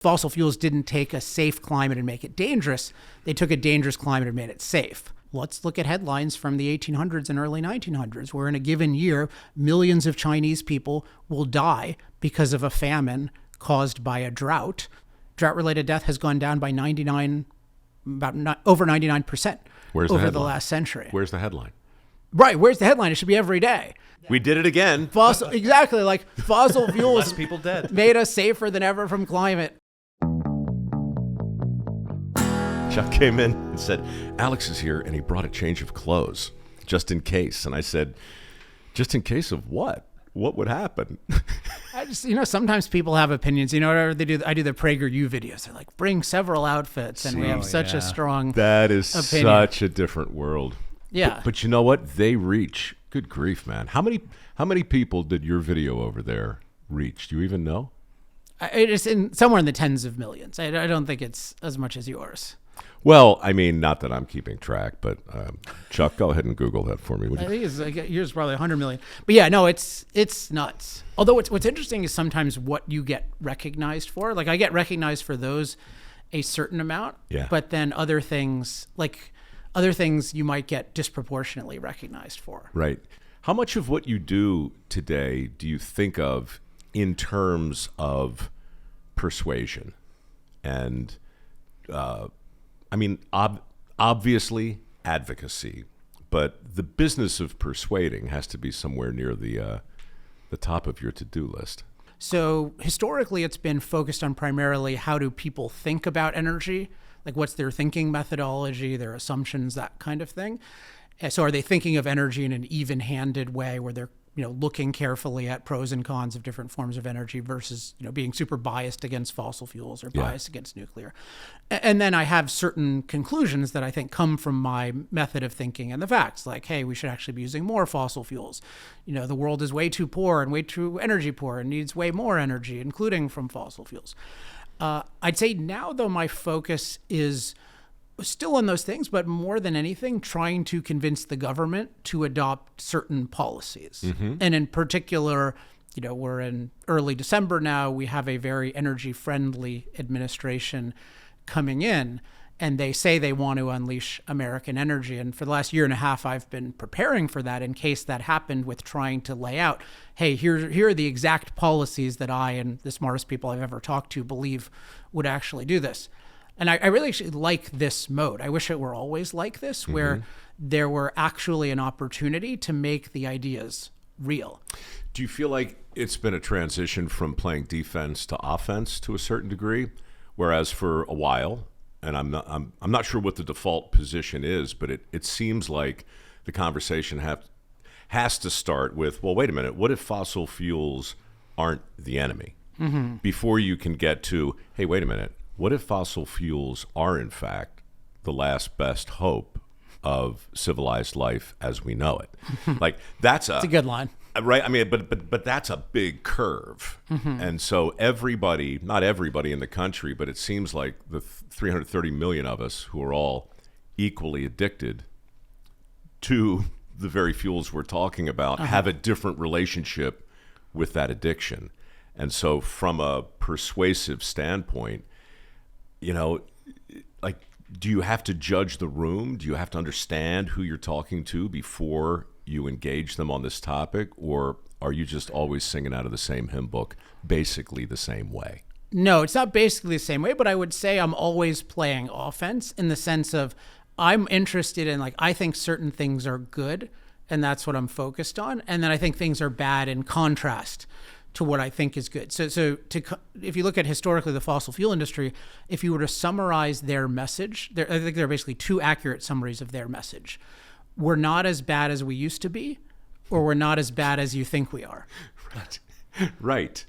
Fossil fuels didn't take a safe climate and make it dangerous. They took a dangerous climate and made it safe. Let's look at headlines from the 1800s and early 1900s, where in a given year, millions of Chinese people will die because of a famine caused by a drought. Drought-related death has gone down by over 99% over the last century. Where's the headline? Right, where's the headline? It should be every day. We did it again. Exactly, like fossil fuels Less people dead. made us safer than ever from climate. Chuck came in and said, Alex is here, and he brought a change of clothes, just in case. And I said, just in case of what? What would happen? I just, sometimes people have opinions. Whatever they do, I do the PragerU videos. They're like, bring several outfits, and we have such a strong That is opinion. Such a different world. Yeah. But you know what? They reach. Good grief, man. How many people did your video over there reach? Do you even know? It is somewhere in the tens of millions. I don't think it's as much as yours. Well, I mean, not that I'm keeping track, but Chuck, go ahead and Google that for me, would you? I think it's like yours probably 100 million. But yeah, no, it's nuts. Although what's interesting is sometimes what you get recognized for. Like I get recognized for those a certain amount, but then other things you might get disproportionately recognized for. Right. How much of what you do today do you think of in terms of persuasion and obviously advocacy, but the business of persuading has to be somewhere near the top of your to-do list. So historically, it's been focused on primarily how do people think about energy, like what's their thinking methodology, their assumptions, that kind of thing. So are they thinking of energy in an even-handed way where they're looking carefully at pros and cons of different forms of energy versus, being super biased against fossil fuels or biased against nuclear. And then I have certain conclusions that I think come from my method of thinking and the facts, like, hey, we should actually be using more fossil fuels. The world is way too poor and way too energy poor and needs way more energy, including from fossil fuels. I'd say now, though, my focus is still on those things, but more than anything, trying to convince the government to adopt certain policies. Mm-hmm. And in particular, we're in early December now. We have a very energy-friendly administration coming in, and they say they want to unleash American energy. And for the last year and a half, I've been preparing for that in case that happened, with trying to lay out, hey, here are the exact policies that I and the smartest people I've ever talked to believe would actually do this. And I really actually like this mode. I wish it were always like this, where there were actually an opportunity to make the ideas real. Do you feel like it's been a transition from playing defense to offense to a certain degree? Whereas for a while, and I'm not sure what the default position is, but it seems like the conversation has to start with, well, wait a minute, what if fossil fuels aren't the enemy? Mm-hmm. Before you can get to, hey, wait a minute, what if fossil fuels are, in fact, the last best hope of civilized life as we know it? Like, that's a good line. Right? I mean, but that's a big curve. Mm-hmm. And so not everybody in the country, but it seems like the 330 million of us who are all equally addicted to the very fuels we're talking about have a different relationship with that addiction. And so from a persuasive standpoint, like, do you have to judge the room? Do you have to understand who you're talking to before you engage them on this topic? Or are you just always singing out of the same hymn book, basically the same way? No, it's not basically the same way, but I would say I'm always playing offense in the sense of I'm interested in, like, I think certain things are good, and that's what I'm focused on. And then I think things are bad in contrast to what I think is good. So if you look at historically the fossil fuel industry, if you were to summarize their message, I think there are basically two accurate summaries of their message. We're not as bad as we used to be, or we're not as bad as you think we are. Right.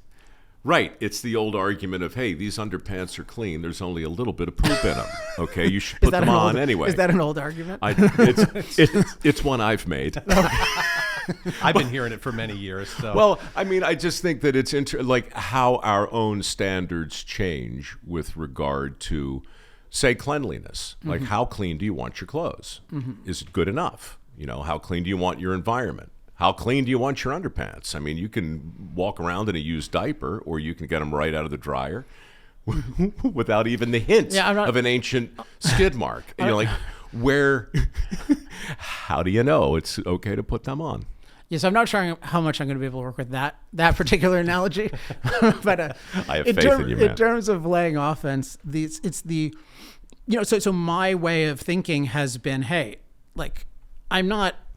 It's the old argument of, hey, these underpants are clean. There's only a little bit of poop in them. Okay, you should put them on anyway. Is that an old argument? It's one I've made. I've been hearing it for many years. So. Well, I mean, I just think that it's like how our own standards change with regard to, say, cleanliness. Mm-hmm. Like, how clean do you want your clothes? Mm-hmm. Is it good enough? How clean do you want your environment? How clean do you want your underpants? I mean, you can walk around in a used diaper, or you can get them right out of the dryer. without even the hint Yeah, I'm not- of an ancient skid mark. And you're like, where, how do you know it's okay to put them on? Yes, I'm not sure how much I'm going to be able to work with that particular analogy, but I have faith in you, man. In terms of laying offense, so my way of thinking has been, hey, like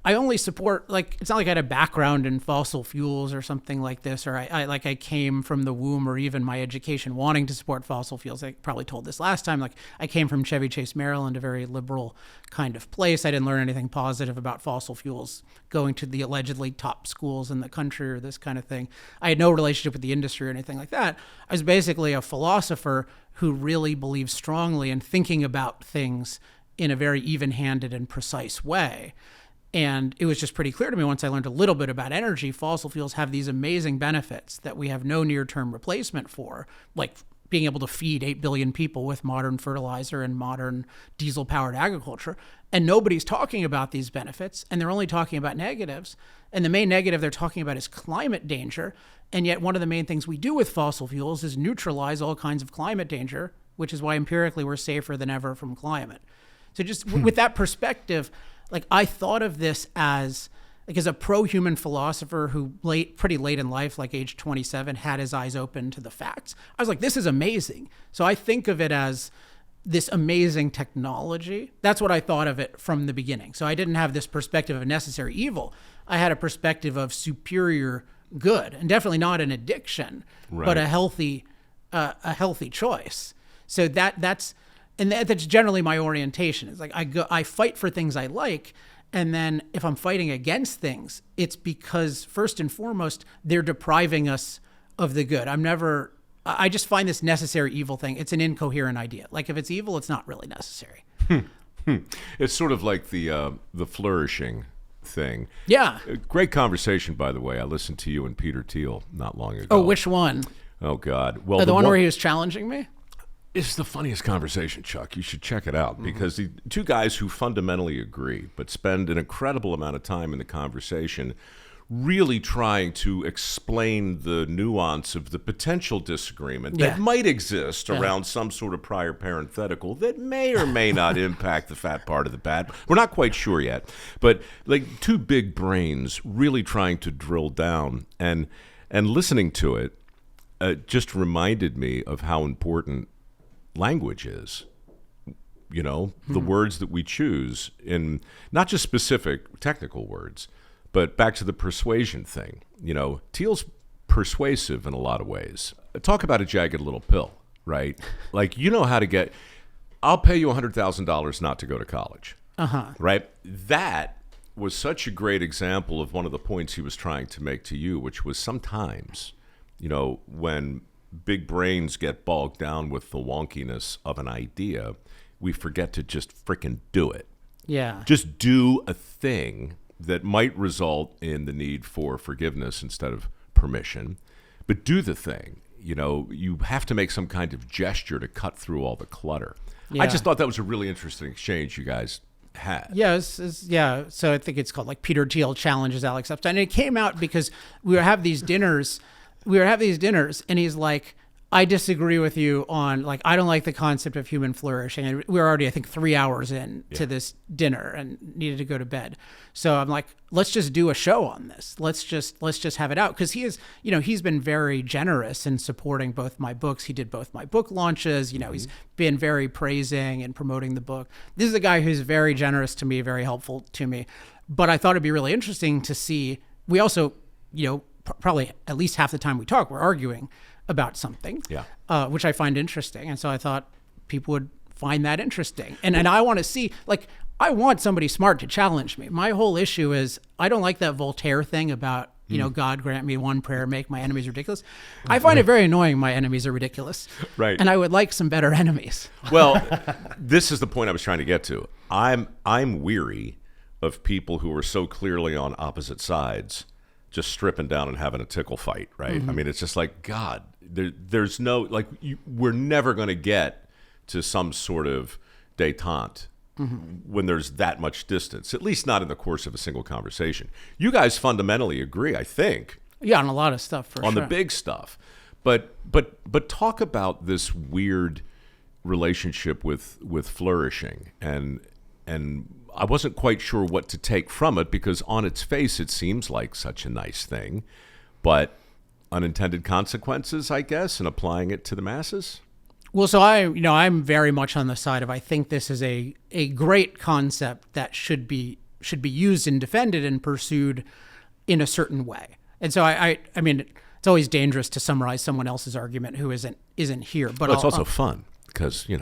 I only support, like, it's not like I had a background in fossil fuels or something like this, or I came from the womb, or even my education wanting to support fossil fuels. I probably told this last time, like, I came from Chevy Chase, Maryland, a very liberal kind of place. I didn't learn anything positive about fossil fuels going to the allegedly top schools in the country or this kind of thing. I had no relationship with the industry or anything like that. I was basically a philosopher who really believes strongly in thinking about things in a very even-handed and precise way. And it was just pretty clear to me once I learned a little bit about energy, fossil fuels have these amazing benefits that we have no near-term replacement for, like being able to feed 8 billion people with modern fertilizer and modern diesel-powered agriculture. And nobody's talking about these benefits, and they're only talking about negatives. And the main negative they're talking about is climate danger. And yet one of the main things we do with fossil fuels is neutralize all kinds of climate danger, which is why empirically we're safer than ever from climate. So just with that perspective, like, I thought of this as a pro-human philosopher who pretty late in life, like age 27, had his eyes open to the facts. I was like, this is amazing. So I think of it as this amazing technology. That's what I thought of it from the beginning. So I didn't have this perspective of necessary evil. I had a perspective of superior good, and definitely not an addiction, but a healthy choice. So that's generally my orientation. It's like I fight for things I like, and then if I'm fighting against things, it's because first and foremost they're depriving us of the good. I just find this necessary evil thing. It's an incoherent idea. Like, if it's evil, it's not really necessary. It's sort of like the flourishing thing. Yeah. Great conversation, by the way. I listened to you and Peter Thiel not long ago. Oh, which one? Oh God. Well, The one where he was challenging me? It's the funniest conversation, Chuck. You should check it out, because the two guys who fundamentally agree but spend an incredible amount of time in the conversation really trying to explain the nuance of the potential disagreement that might exist around some sort of prior parenthetical that may or may not impact the fat part of the bat. We're not quite sure yet. But like two big brains really trying to drill down, and listening to it just reminded me of how important language is, the words that we choose, in not just specific technical words, but back to the persuasion thing. Thiel's persuasive in a lot of ways. Talk about a jagged little pill, right? Like, how to get, I'll pay you $100,000 not to go to college, right? That was such a great example of one of the points he was trying to make to you, which was sometimes, when big brains get bogged down with the wonkiness of an idea, we forget to just frickin' do it. Yeah. Just do a thing that might result in the need for forgiveness instead of permission. But do the thing. You have to make some kind of gesture to cut through all the clutter. Yeah. I just thought that was a really interesting exchange you guys had. Yeah, so I think it's called, like, Peter Thiel challenges Alex Epstein. And it came out because we would have these dinners, and he's like, I disagree with you on, like, I don't like the concept of human flourishing. And we were already, I think, 3 hours in to this dinner and needed to go to bed. So I'm like, let's just do a show on this. Let's just have it out. Because he is, he's been very generous in supporting both my books. He did both my book launches. He's been very praising and promoting the book. This is a guy who's very generous to me, very helpful to me. But I thought it'd be really interesting to see, we also, probably at least half the time we talk, we're arguing about something, which I find interesting. And so I thought people would find that interesting. And I want to see, like, I want somebody smart to challenge me. My whole issue is I don't like that Voltaire thing about, God grant me one prayer, make my enemies ridiculous. I find it very annoying my enemies are ridiculous. Right. And I would like some better enemies. Well, this is the point I was trying to get to. I'm weary of people who are so clearly on opposite sides just stripping down and having a tickle fight, right? I mean, it's just like, God, there's no, like, we're never going to get to some sort of détente when there's that much distance, at least not in the course of a single conversation. You guys fundamentally agree, I think. Yeah, on a lot of stuff, for on sure. the big stuff. But talk about this weird relationship with flourishing, and I wasn't quite sure what to take from it, because on its face it seems like such a nice thing, but unintended consequences, I guess, and applying it to the masses. Well, so I'm very much on the side of, I think this is a great concept that should be used and defended and pursued in a certain way. And so I mean, it's always dangerous to summarize someone else's argument who isn't here. But it's also fun, because he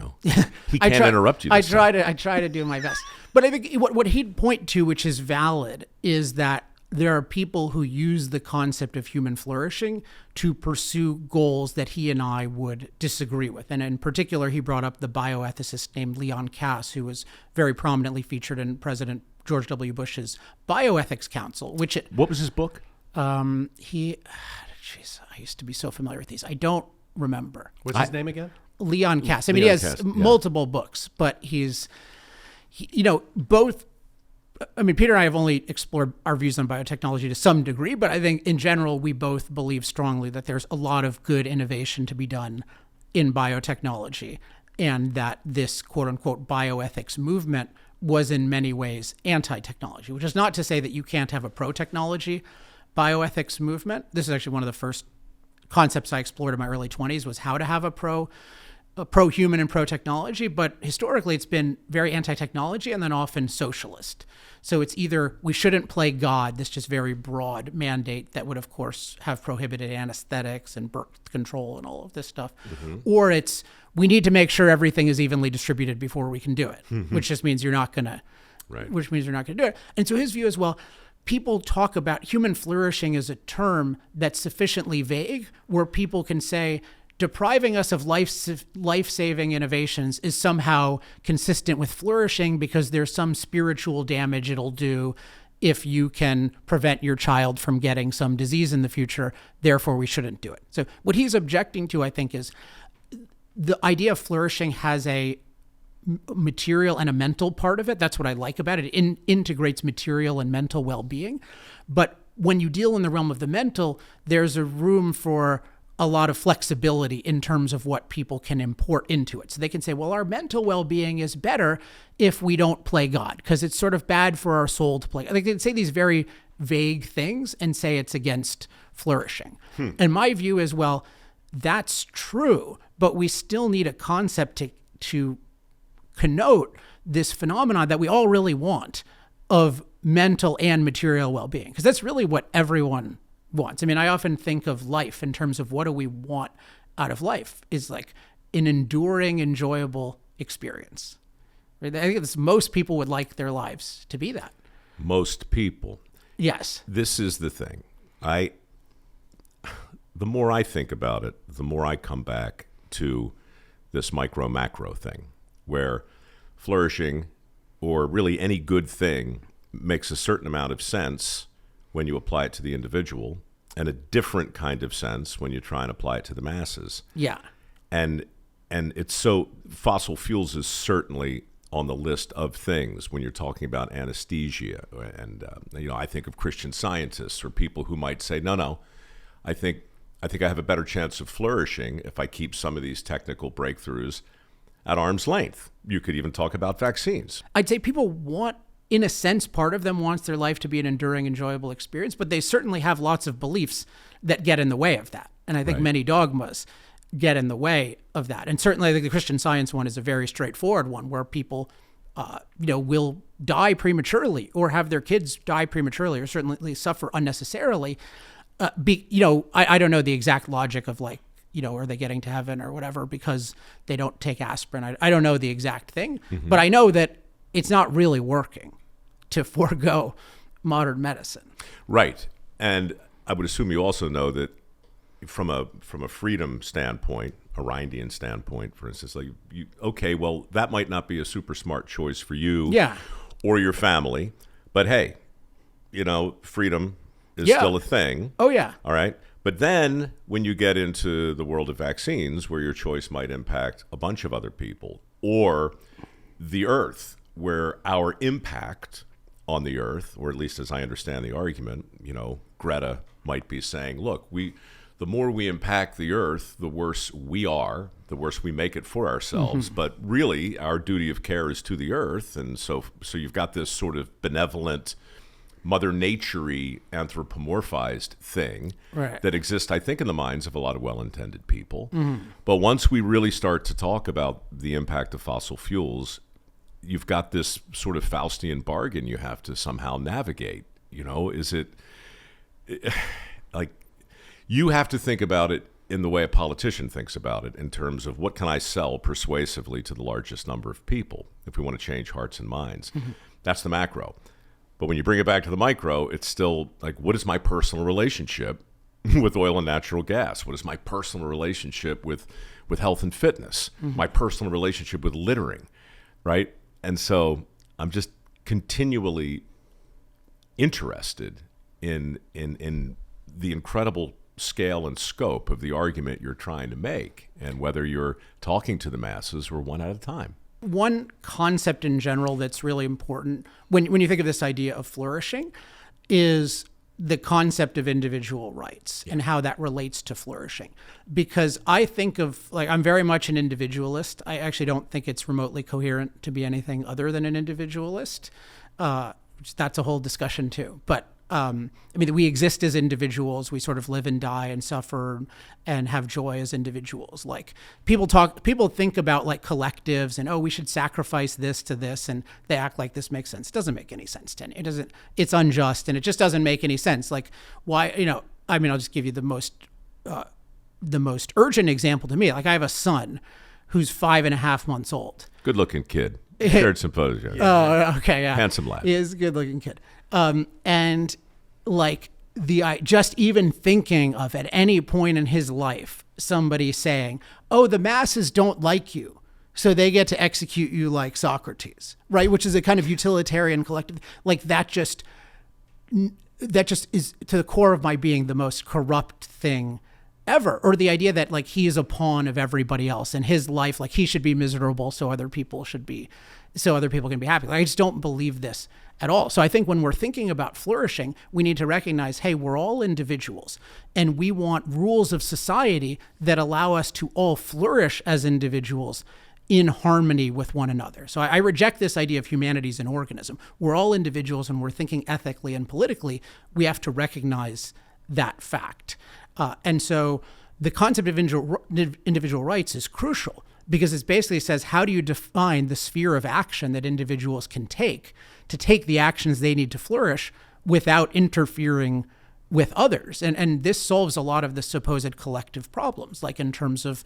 can't interrupt you. I try to do my best. But I think what he'd point to, which is valid, is that there are people who use the concept of human flourishing to pursue goals that he and I would disagree with. And in particular, he brought up the bioethicist named Leon Kass, who was very prominently featured in President George W. Bush's Bioethics Council. What was his book? I used to be so familiar with these. I don't remember. What's his name again? Leon Kass. I mean, he has multiple books, but both. I mean, Peter and I have only explored our views on biotechnology to some degree, but I think in general, we both believe strongly that there's a lot of good innovation to be done in biotechnology, and that this quote unquote bioethics movement was in many ways anti-technology, which is not to say that you can't have a pro-technology bioethics movement. This is actually one of the first concepts I explored in my early 20s, was how to have a pro-human and pro-technology, but historically it's been very anti-technology and then often socialist. So it's either we shouldn't play God, this just very broad mandate that would of course have prohibited anesthetics and birth control and all of this stuff, or it's we need to make sure everything is evenly distributed before we can do it, which just means you're not gonna, which means you're not gonna do it. And so his view is, well, people talk about human flourishing as a term that's sufficiently vague where people can say, depriving us of life-saving innovations is somehow consistent with flourishing because there's some spiritual damage it'll do if you can prevent your child from getting some disease in the future. Therefore, we shouldn't do it. So what he's objecting to, I think, is the idea of flourishing has a material and a mental part of it. That's what I like about it. It integrates material and mental well-being. But when you deal in the realm of the mental, there's a room for a lot of flexibility in terms of what people can import into it. So they can say, well, our mental well-being is better if we don't play God, because it's sort of bad for our soul to play. They can say these very vague things and say it's against flourishing. And my view is, well, that's true, but we still need a concept to connote this phenomenon that we all really want of mental and material well-being, because that's really what everyone wants. I mean, I often think of life in terms of what do we want out of life is like an enduring, enjoyable experience. Right? I think most people would like their lives to be that. Most people. Yes. This is the thing. The more I think about it, the more I come back to this micro-macro thing, where flourishing, or really any good thing, makes a certain amount of sense when you apply it to the individual, and a different kind of sense when you try and apply it to the masses. Yeah. And it's so, fossil fuels is certainly on the list of things when you're talking about anesthesia. And, I think of Christian scientists or people who might say, no, I think I have a better chance of flourishing if I keep some of these technical breakthroughs at arm's length. You could even talk about vaccines. I'd say people want, in a sense, part of them wants their life to be an enduring, enjoyable experience, but they certainly have lots of beliefs that get in the way of that. And I think many dogmas get in the way of that. And certainly I think the Christian Science one is a very straightforward one where people, will die prematurely or have their kids die prematurely or certainly suffer unnecessarily. I don't know the exact logic of are they getting to heaven or whatever because they don't take aspirin. I don't know the exact thing, but I know that it's not really working to forego modern medicine. Right. And I would assume you also know that from a freedom standpoint, a Rindian standpoint, for instance, that might not be a super smart choice for you or your family, but hey, freedom is still a thing. Oh, yeah. All right. But then when you get into the world of vaccines, where your choice might impact a bunch of other people, or the earth, where our impact on the earth, or at least as I understand the argument, Greta might be saying, look, the more we impact the earth, the worse we are, the worse we make it for ourselves. But really, our duty of care is to the earth. And so you've got this sort of benevolent, Mother Nature-y, anthropomorphized thing that exists, I think, in the minds of a lot of well-intended people. But once we really start to talk about the impact of fossil fuels, you've got this sort of Faustian bargain you have to somehow navigate. Is it like you have to think about it in the way a politician thinks about it, in terms of what can I sell persuasively to the largest number of people if we want to change hearts and minds. That's the macro. But when you bring it back to the micro, it's still like, what is my personal relationship with oil and natural gas? What is my personal relationship with health and fitness? My personal relationship with littering, right? And so I'm just continually interested in the incredible scale and scope of the argument you're trying to make, and whether you're talking to the masses or one at a time. One concept in general that's really important when you think of this idea of flourishing is the concept of individual rights and how that relates to flourishing. Because I think of, like, I'm very much an individualist. I actually don't think it's remotely coherent to be anything other than an individualist. That's a whole discussion too. But we exist as individuals. We sort of live and die and suffer and have joy as individuals. Like people think about like collectives and, we should sacrifice this to this, and they act like this makes sense. It doesn't make any sense to me. It doesn't. It's unjust, and it just doesn't make any sense. Like why? I'll just give you the most urgent example to me. Like I have a son who's 5.5 months old. Good looking kid. Shared some photos. Oh, okay, yeah. Handsome lad. He is a good looking kid. And like just even thinking of at any point in his life, somebody saying, the masses don't like you, so they get to execute you like Socrates, right? Which is a kind of utilitarian collective. Like that just is to the core of my being the most corrupt thing ever. Or the idea that like he is a pawn of everybody else in his life, like he should be miserable so other people can be happy. Like, I just don't believe this at all. So I think when we're thinking about flourishing, we need to recognize, hey, we're all individuals, and we want rules of society that allow us to all flourish as individuals in harmony with one another. So I reject this idea of humanity as an organism. We're all individuals, and we're thinking ethically and politically. We have to recognize that fact. And so the concept of individual rights is crucial, because it basically says, how do you define the sphere of action that individuals can take to take the actions they need to flourish without interfering with others? And this solves a lot of the supposed collective problems, like in terms of,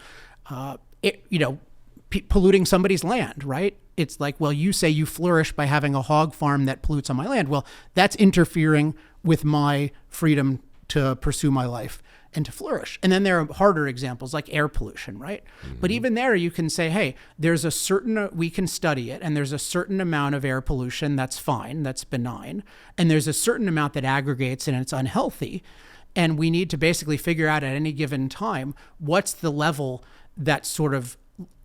polluting somebody's land, right? It's like, well, you say you flourish by having a hog farm that pollutes on my land. Well, that's interfering with my freedom to pursue my life and to flourish. And then there are harder examples like air pollution, right? But even there you can say, hey, we can study it, and there's a certain amount of air pollution that's fine, that's benign, and there's a certain amount that aggregates and it's unhealthy. And we need to basically figure out at any given time, what's the level that's sort of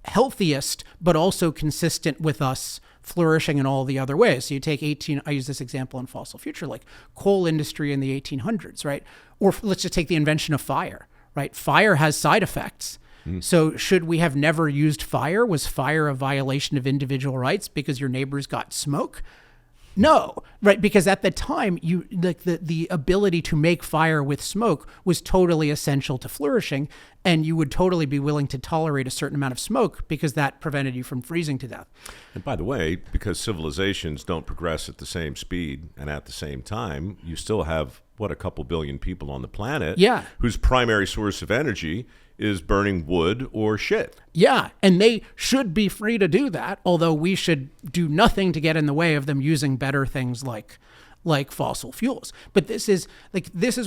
healthiest, but also consistent with us flourishing in all the other ways. So you take I use this example in Fossil Future, like coal industry in the 1800s, right? Or let's just take the invention of fire, right? Fire has side effects. So should we have never used fire? Was fire a violation of individual rights because your neighbors got smoke? No, right? Because at the time, the ability to make fire with smoke was totally essential to flourishing, and you would totally be willing to tolerate a certain amount of smoke because that prevented you from freezing to death. And by the way, because civilizations don't progress at the same speed and at the same time, you still have, a couple billion people on the planet whose primary source of energy is burning wood or shit. Yeah, and they should be free to do that, although we should do nothing to get in the way of them using better things like fossil fuels. But this is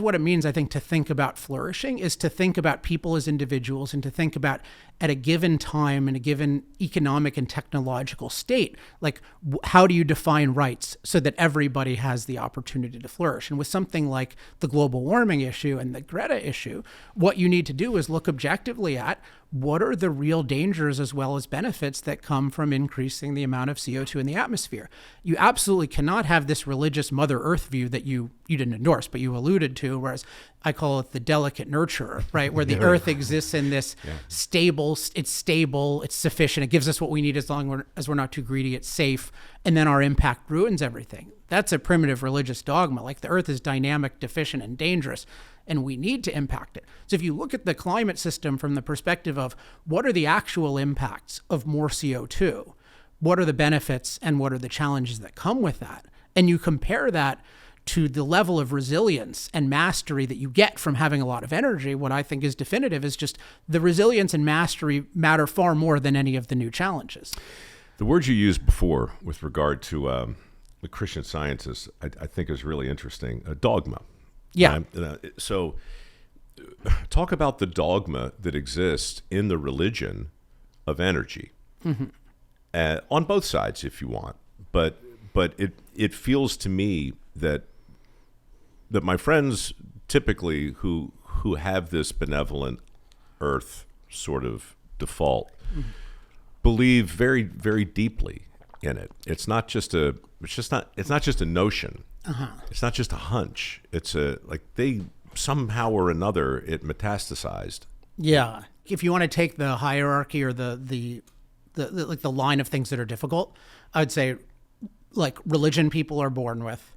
what it means, I think, to think about flourishing, is to think about people as individuals, and to think about at a given time in a given economic and technological state, like how do you define rights so that everybody has the opportunity to flourish? And with something like the global warming issue and the Greta issue, what you need to do is look objectively at what are the real dangers as well as benefits that come from increasing the amount of CO2 in the atmosphere? You absolutely cannot have this religious Mother Earth view that you didn't endorse, but you alluded to, whereas I call it the delicate nurturer, right? Where the Earth exists in this stable, it's sufficient, it gives us what we need as long as we're not too greedy, it's safe, and then our impact ruins everything. That's a primitive religious dogma. Like the Earth is dynamic, deficient, and dangerous, and we need to impact it. So if you look at the climate system from the perspective of what are the actual impacts of more CO2, what are the benefits and what are the challenges that come with that, and you compare that to the level of resilience and mastery that you get from having a lot of energy, what I think is definitive is just the resilience and mastery matter far more than any of the new challenges. The words you used before with regard to the Christian Sciences, I think is really interesting. Dogma. Yeah. So talk about the dogma that exists in the religion of energy, on both sides if you want. But it feels to me that my friends typically who have this benevolent earth sort of default believe very, very deeply in it. It's not just a notion. It's not just a hunch. It's they somehow or another it metastasized. Yeah. If you want to take the hierarchy or the line of things that are difficult, I would say like religion people are born with,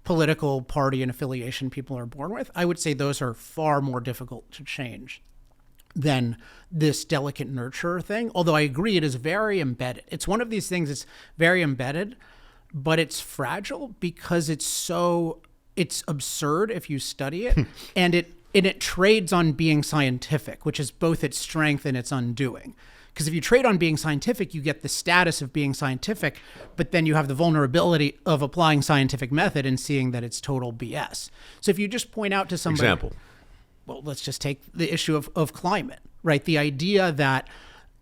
political party and affiliation people are born with. I would say those are far more difficult to change than this delicate nurturer thing. Although I agree it is very embedded. It's one of these things that's very embedded, but it's fragile because it's absurd if you study it, and it trades on being scientific, which is both its strength and its undoing. Because if you trade on being scientific, you get the status of being scientific, but then you have the vulnerability of applying scientific method and seeing that it's total BS. So if you just point out to somebody... Example. Well, let's just take the issue of climate, right? The idea that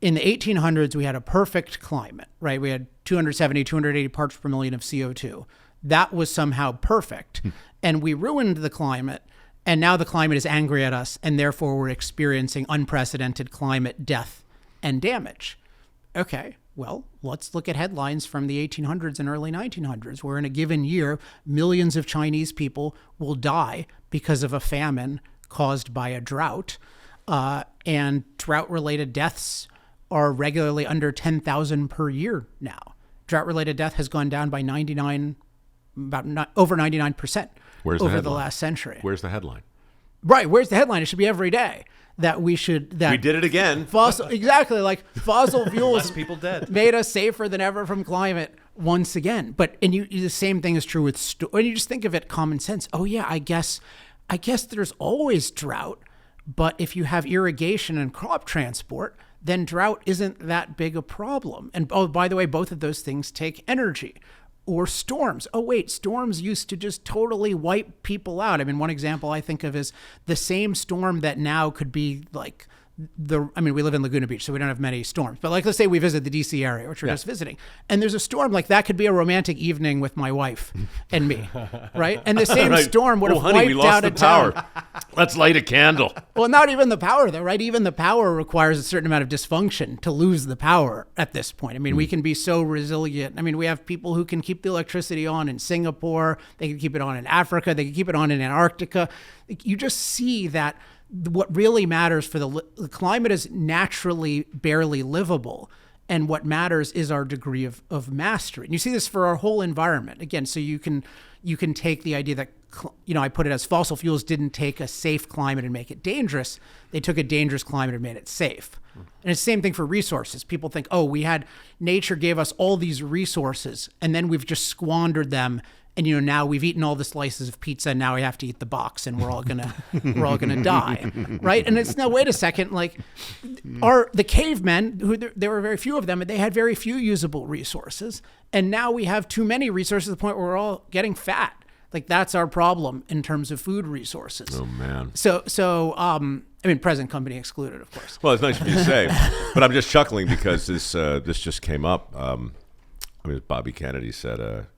in the 1800s, we had a perfect climate, right? We had 270, 280 parts per million of CO2. That was somehow perfect. And we ruined the climate. And now the climate is angry at us. And therefore, we're experiencing unprecedented climate death and damage. Okay, well, let's look at headlines from the 1800s and early 1900s, where in a given year, millions of Chinese people will die because of a famine caused by a drought. And drought-related deaths are regularly under 10,000 per year now. Drought-related death has gone down by over 99% over the last century. Where's the headline? Right, where's the headline? It should be every day that we did it again. Exactly, like fossil fuels Less people dead. made us safer than ever from climate once again. The same thing is true with when you just think of it common sense. Oh yeah, I guess there's always drought, but if you have irrigation and crop transport, then drought isn't that big a problem. And oh, by the way, both of those things take energy. Or storms. Oh, wait, storms used to just totally wipe people out. I mean, one example I think of is the same storm that now could be like we live in Laguna Beach, so we don't have many storms. But like, let's say we visit the DC area, which we're just visiting, and there's a storm like that could be a romantic evening with my wife and me, right? And the same storm would have wiped out a town. Let's light a candle. Well, not even the power though, right? Even the power requires a certain amount of dysfunction to lose the power at this point. I mean, we can be so resilient. I mean, we have people who can keep the electricity on in Singapore. They can keep it on in Africa. They can keep it on in Antarctica. You just see that what really matters for the climate is naturally barely livable. And what matters is our degree of mastery. And you see this for our whole environment. Again, so you can take the idea that, I put it as fossil fuels didn't take a safe climate and make it dangerous. They took a dangerous climate and made it safe. And it's the same thing for resources. People think, nature gave us all these resources and then we've just squandered them. And now we've eaten all the slices of pizza, and now we have to eat the box, and we're all gonna die, right? And it's wait a second, like the cavemen, there were very few of them, and they had very few usable resources, and now we have too many resources to the point where we're all getting fat. Like that's our problem in terms of food resources. Oh man. So present company excluded, of course. Well, it's nice of you to say, but I'm just chuckling because this just came up. Bobby Kennedy said.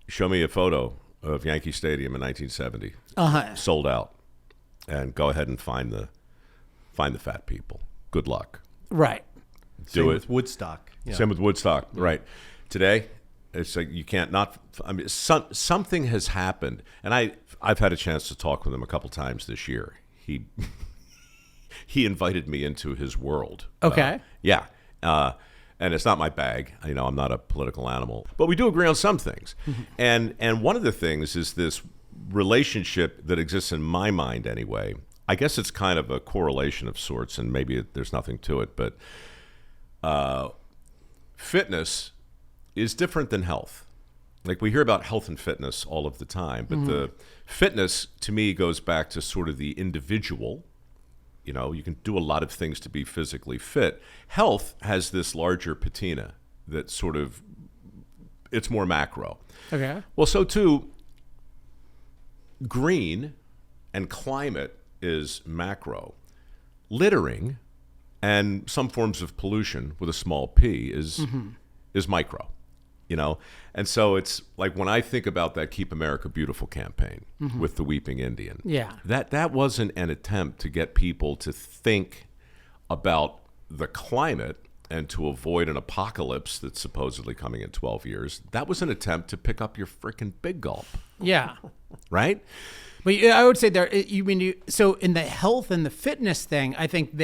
Show me a photo of Yankee Stadium in 1970, sold out, and go ahead and find the fat people. good luck. Right. Same Do it. with Woodstock. Yeah. Same with Woodstock, right? Today, it's like you can't not. I mean, something has happened, and I've had a chance to talk with him a couple times this year. He he invited me into his world. Okay. Yeah. And it's not my bag. You know, I'm not a political animal, but we do agree on some things. And one of the things is this relationship that exists in my mind anyway. I guess it's kind of a correlation of sorts, and maybe there's nothing to it, but fitness is different than health. Like we hear about health and fitness all of the time, but the fitness to me goes back to sort of the individual. You know, you can do a lot of things to be physically fit. Health has this larger patina that sort of, it's more macro. Okay. Well, so too, green and climate is macro. Littering and some forms of pollution with a small p is micro. You know, and so it's like when I think about that Keep America Beautiful campaign with the Weeping Indian, that wasn't an attempt to get people to think about the climate and to avoid an apocalypse that's supposedly coming in 12 years. That was an attempt to pick up your freaking big gulp. Yeah. Right? But I would say so in the health and the fitness thing, I think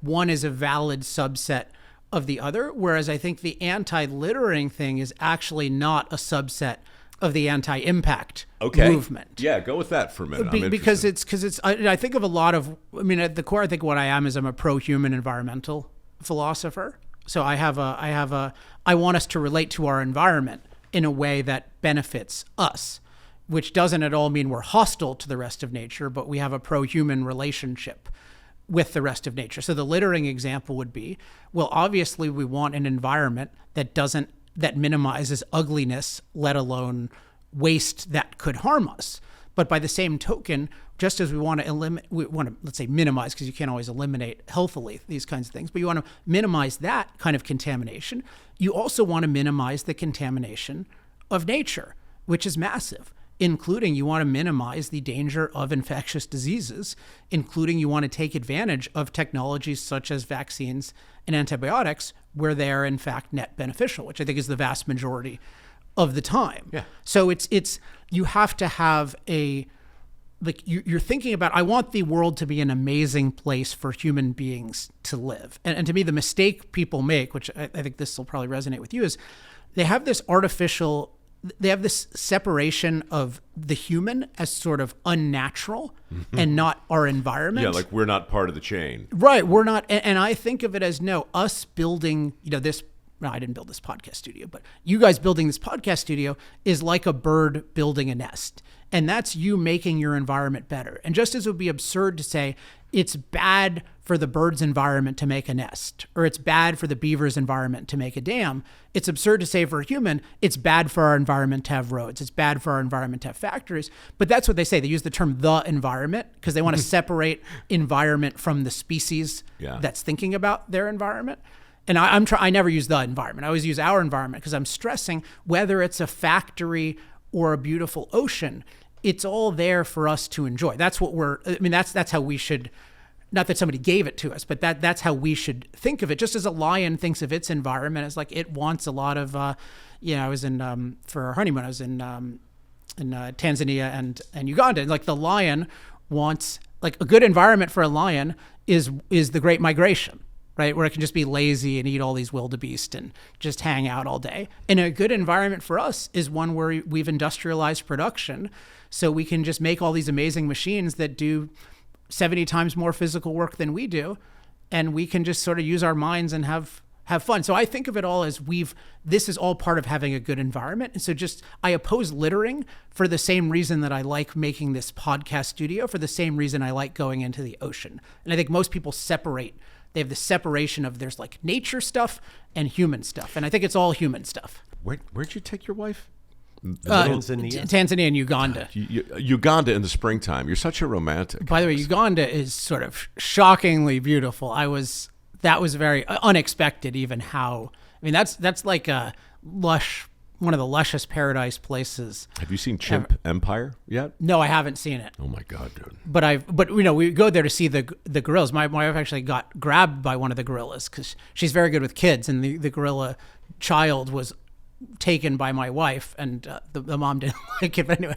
one is a valid subset of the other, whereas I think the anti-littering thing is actually not a subset of the anti-impact movement. Yeah, go with that for a minute. Because I think of a lot of, I mean, at the core, I think what I am is I'm a pro-human environmental philosopher. So I want us to relate to our environment in a way that benefits us, which doesn't at all mean we're hostile to the rest of nature, but we have a pro-human relationship with the rest of nature. So the littering example would be, well, obviously we want an environment that minimizes ugliness, let alone waste that could harm us. But by the same token, just as we want to let's say minimize, because you can't always eliminate healthily these kinds of things, but you want to minimize that kind of contamination. You also want to minimize the contamination of nature, which is massive. Including you want to minimize the danger of infectious diseases, including you want to take advantage of technologies such as vaccines and antibiotics where they are in fact net beneficial, which I think is the vast majority of the time. Yeah. So it's you have to have you're thinking about, I want the world to be an amazing place for human beings to live. And to me, the mistake people make, which I think this will probably resonate with you, is they have this separation of the human as sort of unnatural and not our environment. Yeah, like we're not part of the chain. Right, we're not. And I think of it as, no, us building, I didn't build this podcast studio, but you guys building this podcast studio is like a bird building a nest. And that's you making your environment better. And just as it would be absurd to say it's bad for the bird's environment to make a nest, or it's bad for the beaver's environment to make a dam, it's absurd to say for a human, it's bad for our environment to have roads, it's bad for our environment to have factories. But that's what they say. They use the term the environment because they want to separate environment from the species that's thinking about their environment. And I never use the environment. I always use our environment because I'm stressing whether it's a factory or a beautiful ocean, it's all there for us to enjoy. That's what that's how we should, not that somebody gave it to us, but that's how we should think of it. Just as a lion thinks of its environment as like it wants a lot of, I was in, for our honeymoon, I was in Tanzania and Uganda. And like the lion wants, like a good environment for a lion is the Great Migration, right? Where it can just be lazy and eat all these wildebeest and just hang out all day. And a good environment for us is one where we've industrialized production, so we can just make all these amazing machines that do 70 times more physical work than we do, and we can just sort of use our minds and have fun. So I think of it all as this is all part of having a good environment. And so I oppose littering for the same reason that I like making this podcast studio, for the same reason I like going into the ocean. And I think most people they have the separation of there's like nature stuff and human stuff. And I think it's all human stuff. Where'd you take your wife? Tanzania and Uganda. Uganda in the springtime. You're such a romantic. By the way, Uganda is sort of shockingly beautiful. That was very unexpected, even how, that's like a lush one of the luscious paradise places. Have you seen Chimp Empire yet? No, I haven't seen it. Oh my God, dude. But you know, we go there to see the gorillas. My wife actually got grabbed by one of the gorillas because she's very good with kids, and the gorilla child was taken by my wife, and the mom didn't like it. But anyway,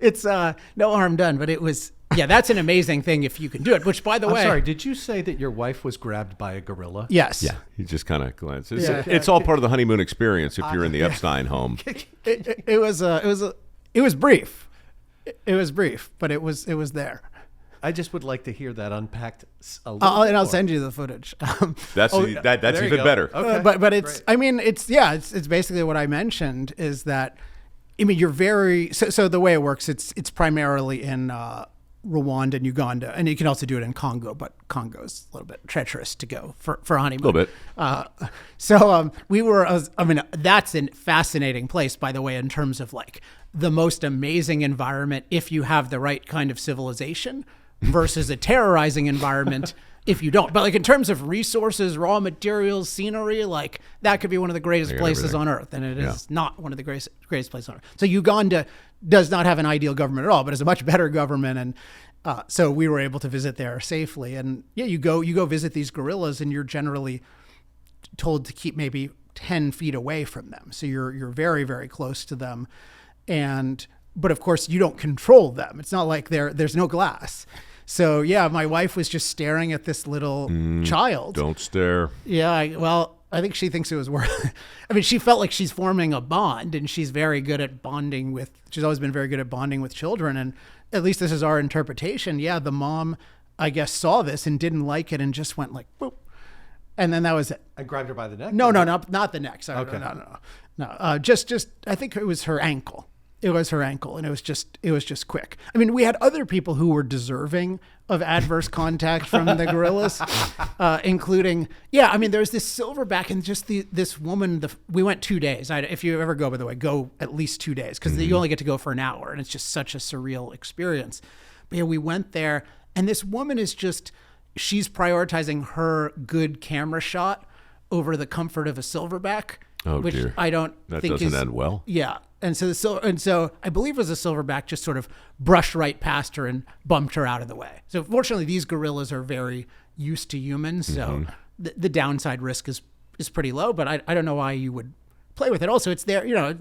it's no harm done. But it was, yeah, that's an amazing thing if you can do it. Which, by the way, I'm sorry, did you say that your wife was grabbed by a gorilla? yes, Yeah, he just kind of glances. Yeah. It's all part of the honeymoon experience if you're in the Epstein home. it was brief. It was brief, but it was there. I just would like to hear that unpacked a little bit And I'll more. send you the footage. That's There even you go. better. Okay. But it's, Great. I mean, it's basically what I mentioned is that, I mean, you're very, so the way it works, it's primarily in Rwanda and Uganda, and you can also do it in Congo, but Congo's a little bit treacherous to go for a honeymoon. A little bit. I mean, that's a fascinating place, by the way, in terms of like the most amazing environment if you have the right kind of civilization versus a terrorizing environment if you don't. But like in terms of resources, raw materials, scenery, like that could be one of the greatest They got places everything. on earth, and it is not one of the greatest places on earth. So Uganda does not have an ideal government at all, but it's a much better government, and so we were able to visit there safely. And yeah, you go visit these gorillas, and you're generally told to keep maybe 10 feet away from them. So you're very, very close to them. But of course you don't control them. It's not like there's no glass. So yeah, my wife was just staring at this little child. Don't stare. Yeah, I think she thinks it was worth. I mean, she felt like she's forming a bond, and she's very good at bonding with. She's always been very good at bonding with children, and at least this is our interpretation. Yeah, the mom, I guess, saw this and didn't like it, and just went like, boop, and then that was it. I grabbed her by the neck? No, not the neck. Sorry, Okay. no. Just I think it was her ankle. It was her ankle, and it was just quick. I mean, we had other people who were deserving of adverse contact from the gorillas, including, I mean, there's this silverback and just this woman. We went 2 days. If you ever go, by the way, go at least 2 days because you only get to go for an hour, and it's just such a surreal experience. But yeah, we went there, and this woman is she's prioritizing her good camera shot over the comfort of a silverback. Oh, which dear. I don't That think doesn't is end well. Yeah, and so I believe it was a silverback just sort of brushed right past her and bumped her out of the way. So fortunately, these gorillas are very used to humans, so the downside risk is pretty low. But I don't know why you would play with it. Also, it's there. You know,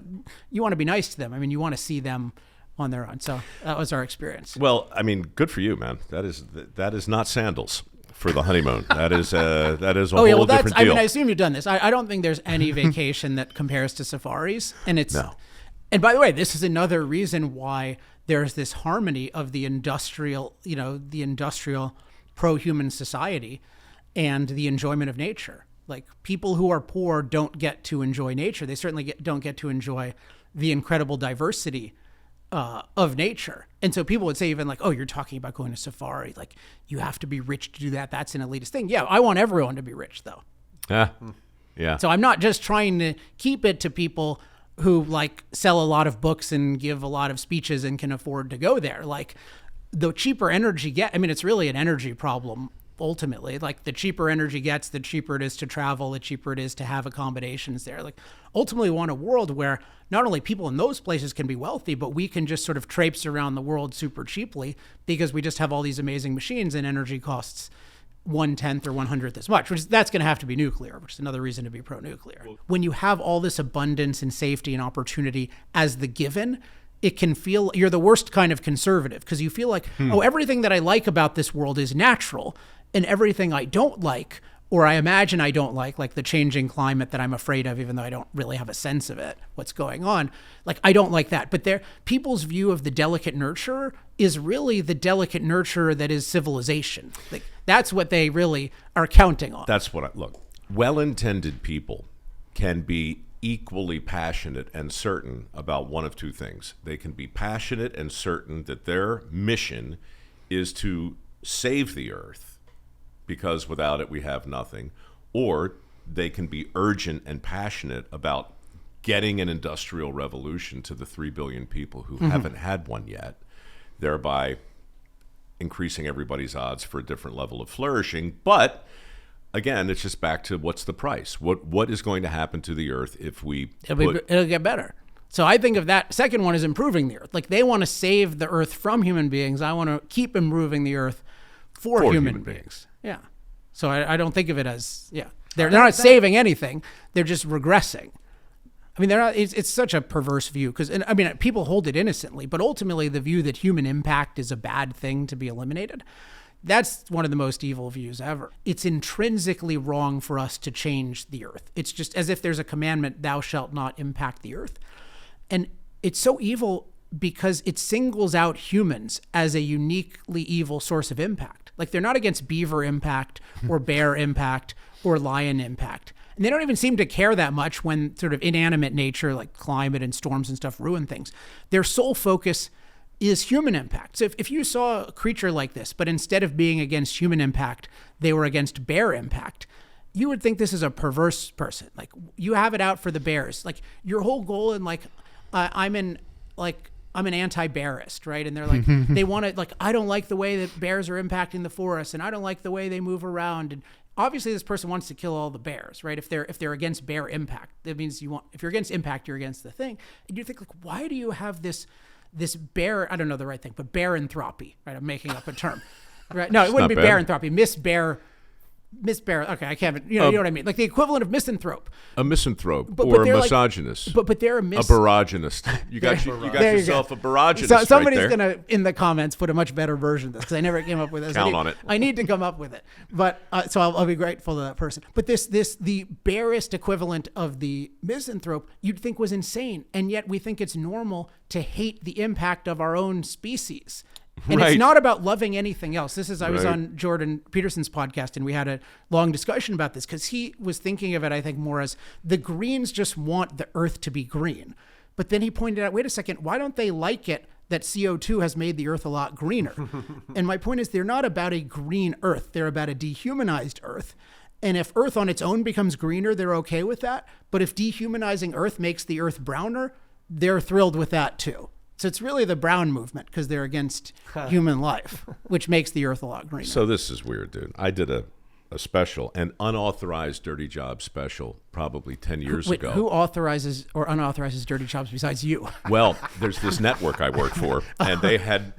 you want to be nice to them. I mean, you want to see them on their own. So that was our experience. Well, I mean, good for you, man. That is not sandals for the honeymoon. That is a whole different deal. I mean, I assume you've done this. I don't think there's any vacation that compares to safaris, and it's. No. And by the way, this is another reason why there's this harmony of the industrial pro-human society and the enjoyment of nature. Like people who are poor don't get to enjoy nature. They certainly don't get to enjoy the incredible diversity of nature. And so people would say even like, oh, you're talking about going to safari. Like you have to be rich to do that. That's an elitist thing. Yeah, I want everyone to be rich though. Yeah. So I'm not just trying to keep it to people who like sell a lot of books and give a lot of speeches and can afford to go there. Like the cheaper energy it's really an energy problem ultimately. Like the cheaper energy gets, the cheaper it is to travel, the cheaper it is to have accommodations there. Like ultimately we want a world where not only people in those places can be wealthy, but we can just sort of traipse around the world super cheaply because we just have all these amazing machines and energy costs 1/10 or 100th as much, that's going to have to be nuclear, which is another reason to be pro-nuclear. When you have all this abundance and safety and opportunity as the given, it can feel you're the worst kind of conservative because you feel like, everything that I like about this world is natural, and everything I don't like, or I imagine I don't like the changing climate that I'm afraid of, even though I don't really have a sense of it, what's going on. Like, I don't like that. But people's view of the delicate nurturer is really the delicate nurturer that is civilization. Like, that's what they really are counting on. That's what look, well-intended people can be equally passionate and certain about one of two things. They can be passionate and certain that their mission is to save the earth, because without it we have nothing, or they can be urgent and passionate about getting an industrial revolution to the 3 billion people who haven't had one yet, thereby increasing everybody's odds for a different level of flourishing. But again, it's just back to what's the price? What is going to happen to the earth if we It'll get better. So I think of that second one as improving the earth. Like they want to save the earth from human beings. I want to keep improving the earth for human beings. Yeah. So I don't think of it as, they're not saving anything. They're just regressing. I mean, they're not. It's such a perverse view because, I mean, people hold it innocently, but ultimately the view that human impact is a bad thing to be eliminated, that's one of the most evil views ever. It's intrinsically wrong for us to change the earth. It's just as if there's a commandment, thou shalt not impact the earth. And it's so evil because it singles out humans as a uniquely evil source of impact. Like they're not against beaver impact or bear impact or lion impact. And they don't even seem to care that much when sort of inanimate nature like climate and storms and stuff ruin things. Their sole focus is human impact. So if you saw a creature like this, but instead of being against human impact, they were against bear impact, you would think this is a perverse person. Like you have it out for the bears. Like your whole goal in like, I'm an anti-bearist, right? And they're like, they want to like, I don't like the way that bears are impacting the forest, and I don't like the way they move around. And obviously, this person wants to kill all the bears, right? If they're against bear impact, that means if you're against impact, you're against the thing. And you think like, why do you have this bear? I don't know the right thing, but bearanthropy, right? I'm making up a term, right? No, it wouldn't be bearanthropy. Misbear. Okay, I can't. You know what I mean? Like the equivalent of misanthrope. A misanthrope or a misogynist. But they're a barogynist. You got yourself a barogynist. So somebody's right gonna in the comments put a much better version of this because I never came up with this. Count on it. I need to come up with it. But so I'll be grateful to that person. But the bearist equivalent of the misanthrope you'd think was insane, and yet we think it's normal to hate the impact of our own species. And It's not about loving anything else. I was on Jordan Peterson's podcast, and we had a long discussion about this because he was thinking of it, I think, more as the Greens just want the earth to be green. But then he pointed out, wait a second, why don't they like it that CO2 has made the earth a lot greener? And my point is they're not about a green earth. They're about a dehumanized earth. And if earth on its own becomes greener, they're okay with that. But if dehumanizing earth makes the earth browner, they're thrilled with that too. So it's really the brown movement because they're against human life, which makes the earth a lot greener. So this is weird, dude. I did a special, an unauthorized dirty job special, probably 10 years ago. Who authorizes or unauthorizes dirty jobs besides you? Well, there's this network I work for, and they had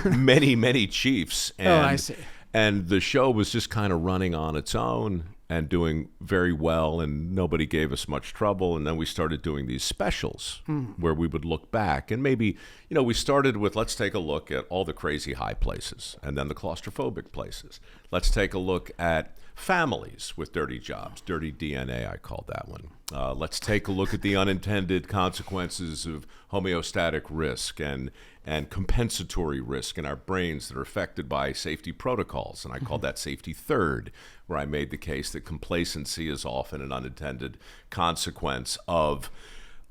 many, many chiefs. And, I see. And the show was just kind of running on its own and doing very well, and nobody gave us much trouble. And then we started doing these specials where we would look back, and maybe, we started with, let's take a look at all the crazy high places and then the claustrophobic places. Let's take a look at families with dirty jobs, dirty DNA, I call that one. Let's take a look at the unintended consequences of homeostatic risk and compensatory risk in our brains that are affected by safety protocols. And I call that safety third, where I made the case that complacency is often an unintended consequence of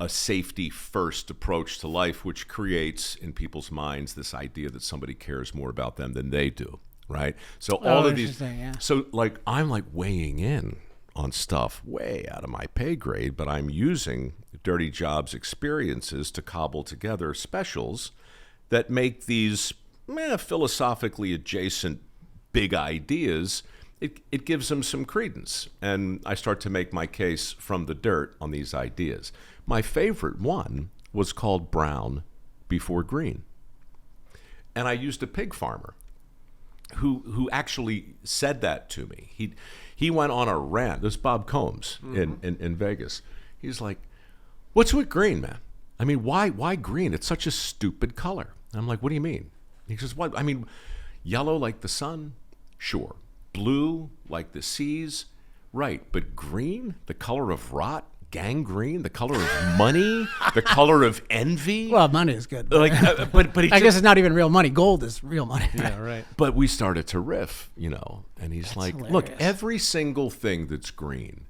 a safety first approach to life, which creates in people's minds this idea that somebody cares more about them than they do, right? So all of these, so like I'm like weighing in on stuff way out of my pay grade, but I'm using dirty jobs experiences to cobble together specials that make these philosophically adjacent big ideas. It gives them some credence. And I start to make my case from the dirt on these ideas. My favorite one was called Brown Before Green. And I used a pig farmer who actually said that to me. He went on a rant. This is Bob Combs in Vegas. He's like, what's with green, man? I mean, why green? It's such a stupid color. I'm like, what do you mean? He says, what? I mean, yellow like the sun? Sure. Blue like the seas? Right. But green? The color of rot? Gangrene? The color of money? The color of envy? Well, money is good. Like, but I guess it's not even real money. Gold is real money. Yeah, right. But we started to riff, and he's like, hilarious. look, every single thing that's green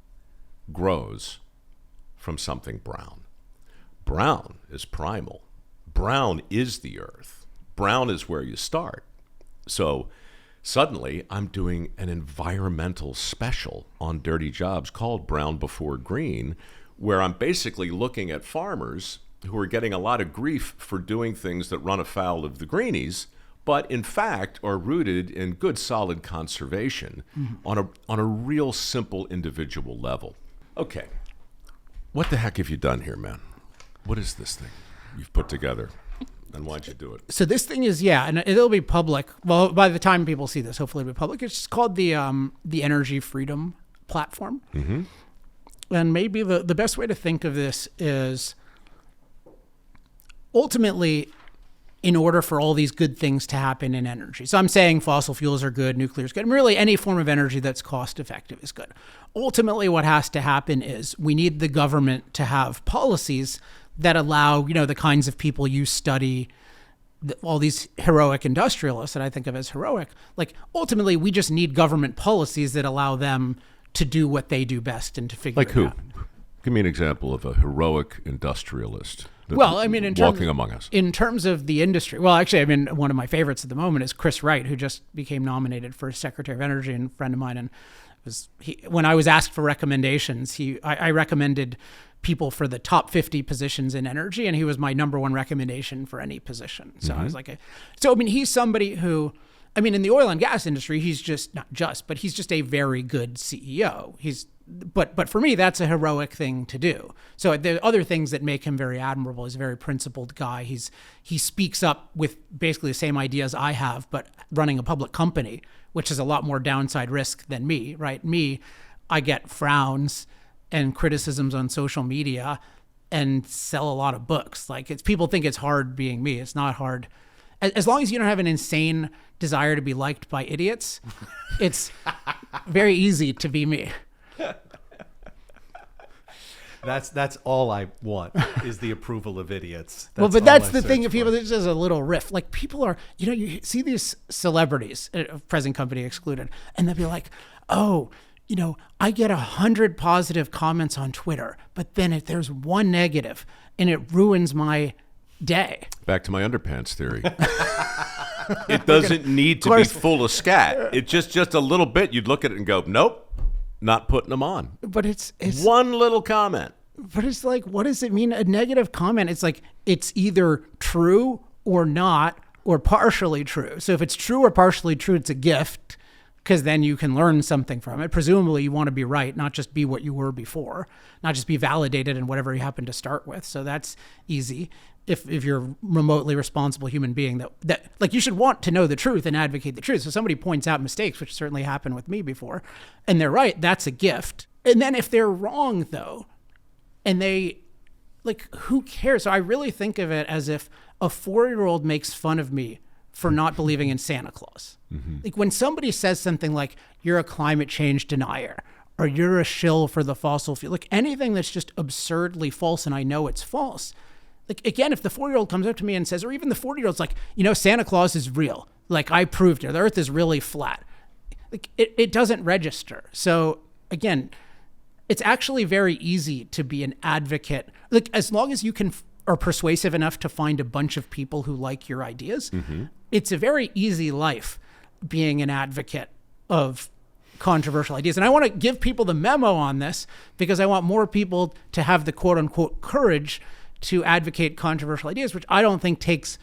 grows from something brown. Brown is primal. Brown is the earth. Brown is where you start. So suddenly I'm doing an environmental special on dirty jobs called Brown Before Green, where I'm basically looking at farmers who are getting a lot of grief for doing things that run afoul of the greenies, but in fact are rooted in good, solid conservation on a real simple individual level. Okay, what the heck have you done here, man? What is this thing you've put together? And why'd you do it? So this thing is, and it'll be public. Well, by the time people see this, hopefully it'll be public. It's just called the Energy Freedom Platform. Mm-hmm. And maybe the best way to think of this is ultimately, in order for all these good things to happen in energy. So I'm saying fossil fuels are good, nuclear is good, and really any form of energy that's cost effective is good. Ultimately, what has to happen is we need the government to have policies that allow, the kinds of people you study, all these heroic industrialists that I think of as heroic. Like, ultimately, we just need government policies that allow them to do what they do best and to figure like it who? out. Give me an example of a heroic industrialist. Well, I mean, walking among us. In terms of the industry, well, actually, I mean, one of my favorites at the moment is Chris Wright, who just became nominated for Secretary of Energy, and a friend of mine. And when I was asked for recommendations, I recommended people for the top 50 positions in energy, and he was my number one recommendation for any position. So I was like, I mean, he's somebody who, I mean, in the oil and gas industry, he's just but he's just a very good CEO. But for me, that's a heroic thing to do. So there are other things that make him very admirable. He's a very principled guy. He speaks up with basically the same ideas I have, but running a public company, which is a lot more downside risk than me, right? I get frowns and criticisms on social media and sell a lot of books. Like, people think it's hard being me. It's not hard. As long as you don't have an insane desire to be liked by idiots, it's very easy to be me. That's all I want is the approval of idiots. That's the thing. If people, this is a little riff. Like, people are, you see these celebrities, present company excluded, and they'll be like, oh, I get 100 positive comments on Twitter, but then if there's one negative and it ruins my day. Back to my underpants theory. It doesn't need to be full of scat. It's just a little bit. You'd look at it and go, nope. Not putting them on. But it's one little comment. But it's like, what does it mean? A negative comment? It's like, it's either true or not, or partially true. So if it's true or partially true, it's a gift, because then you can learn something from it. Presumably you want to be right, not just be what you were before, not just be validated in whatever you happen to start with. So that's easy. If you're a remotely responsible human being, that like, you should want to know the truth and advocate the truth. So somebody points out mistakes, which certainly happened with me before, and they're right, that's a gift. And then if they're wrong though, and they, like, who cares? So I really think of it as if a 4-year-old makes fun of me for not believing in Santa Claus. Mm-hmm. Like, when somebody says something like, you're a climate change denier, or you're a shill for the fossil fuel, like anything that's just absurdly false and I know it's false. Like, again, if the 4-year-old comes up to me and says, or even the 40-year-old's like, Santa Claus is real. Like, I proved it. The earth is really flat. Like, it doesn't register. So again, it's actually very easy to be an advocate. Like, as long as you are persuasive enough to find a bunch of people who like your ideas, it's a very easy life being an advocate of controversial ideas. And I want to give people the memo on this, because I want more people to have the quote unquote courage to advocate controversial ideas, which I don't think takes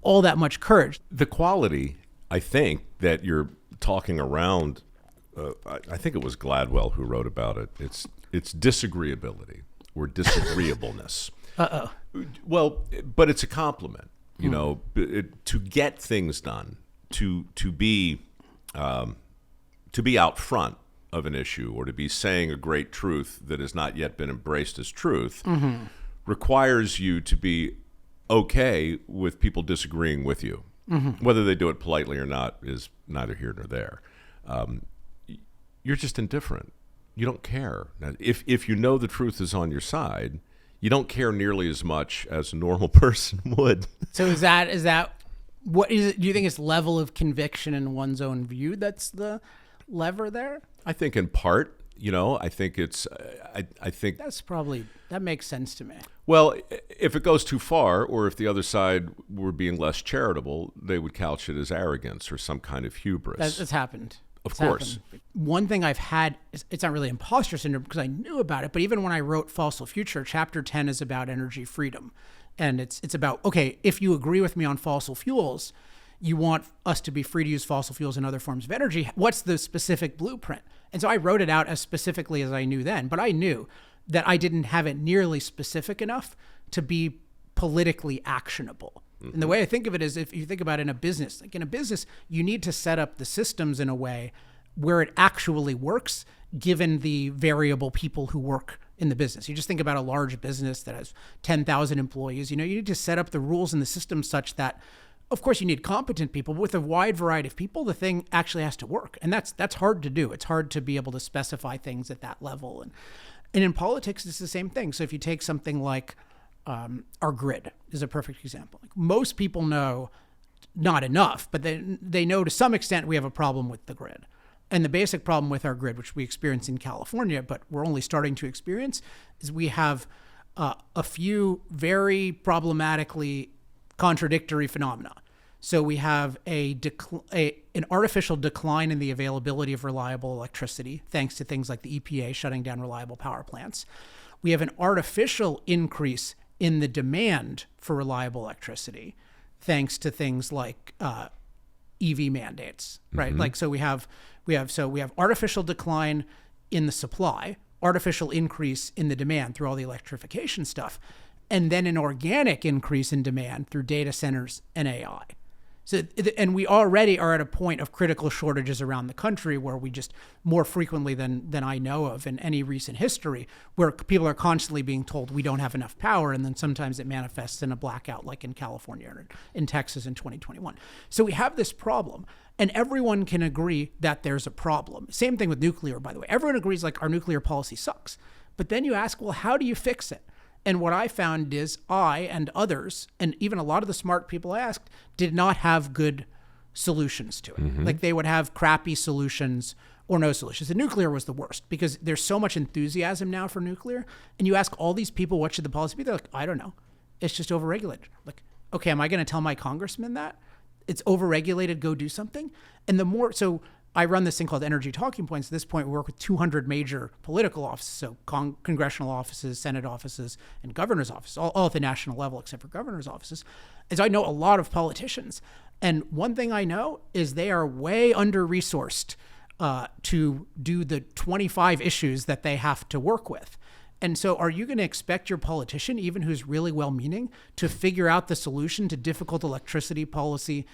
all that much courage. The quality, I think, that you're talking around, I think it was Gladwell who wrote about it. It's disagreeability or disagreeableness. Well, but it's a compliment, to get things done, to be out front of an issue, or to be saying a great truth that has not yet been embraced as truth. Mm-hmm. Requires you to be okay with people disagreeing with you. Mm-hmm. Whether they do it politely or not is neither here nor there. You're just indifferent. You don't care. Now, if you know the truth is on your side, you don't care nearly as much as a normal person would. So is that what is it? Do you think it's level of conviction in one's own view that's the lever there? I think in part. I think it's. I think that makes sense to me. Well, if it goes too far, or if the other side were being less charitable, they would couch it as arrogance or some kind of hubris. That's happened. Of course. Happened. One thing I've had, it's not really imposter syndrome because I knew about it, but even when I wrote Fossil Future, chapter 10 is about energy freedom. And it's about, okay, if you agree with me on fossil fuels, you want us to be free to use fossil fuels and other forms of energy. What's the specific blueprint? And so I wrote it out as specifically as I knew then, but I knew that I didn't have it nearly specific enough to be politically actionable. And the way I think of it is, if you think about it in a business, like in a business, you need to set up the systems in a way where it actually works, given the variable people who work in the business. You just think about a large business that has 10,000 employees. You need to set up the rules and the system such that, of course, you need competent people, but with a wide variety of people, the thing actually has to work. And that's hard to do. It's hard to be able to specify things at that level. And in politics, it's the same thing. So if you take something like our grid is a perfect example. Like, most people know, not enough, but they know to some extent we have a problem with the grid. And the basic problem with our grid, which we experience in California, but we're only starting to experience, is we have a few very problematically contradictory phenomena. So we have an artificial decline in the availability of reliable electricity, thanks to things like the EPA shutting down reliable power plants. We have an artificial increase in the demand for reliable electricity, thanks to things like EV mandates, right? Mm-hmm. Like, so we have artificial decline in the supply, artificial increase in the demand through all the electrification stuff, and then an organic increase in demand through data centers and AI. So, and we already are at a point of critical shortages around the country where we just more frequently than I know of in any recent history, where people are constantly being told we don't have enough power. And then sometimes it manifests in a blackout, like in California or in Texas in 2021. So we have this problem, and everyone can agree that there's a problem. Same thing with nuclear, by the way. Everyone agrees like our nuclear policy sucks. But then you ask, well, how do you fix it? And what I found is I and others, and even a lot of the smart people I asked, did not have good solutions to it. Mm-hmm. Like, they would have crappy solutions or no solutions. And nuclear was the worst because there's so much enthusiasm now for nuclear. And you ask all these people, what should the policy be? They're like, I don't know. It's just overregulated. Like, okay, am I going to tell my congressman that? It's overregulated, go do something? And the more, so I run this thing called Energy Talking Points. At this point, we work with 200 major political offices, so congressional offices, Senate offices, and governor's offices, all at the national level except for governor's offices. And so I know a lot of politicians. And one thing I know is they are way under-resourced to do the 25 issues that they have to work with. And so are you going to expect your politician, even who's really well-meaning, to figure out the solution to difficult electricity policy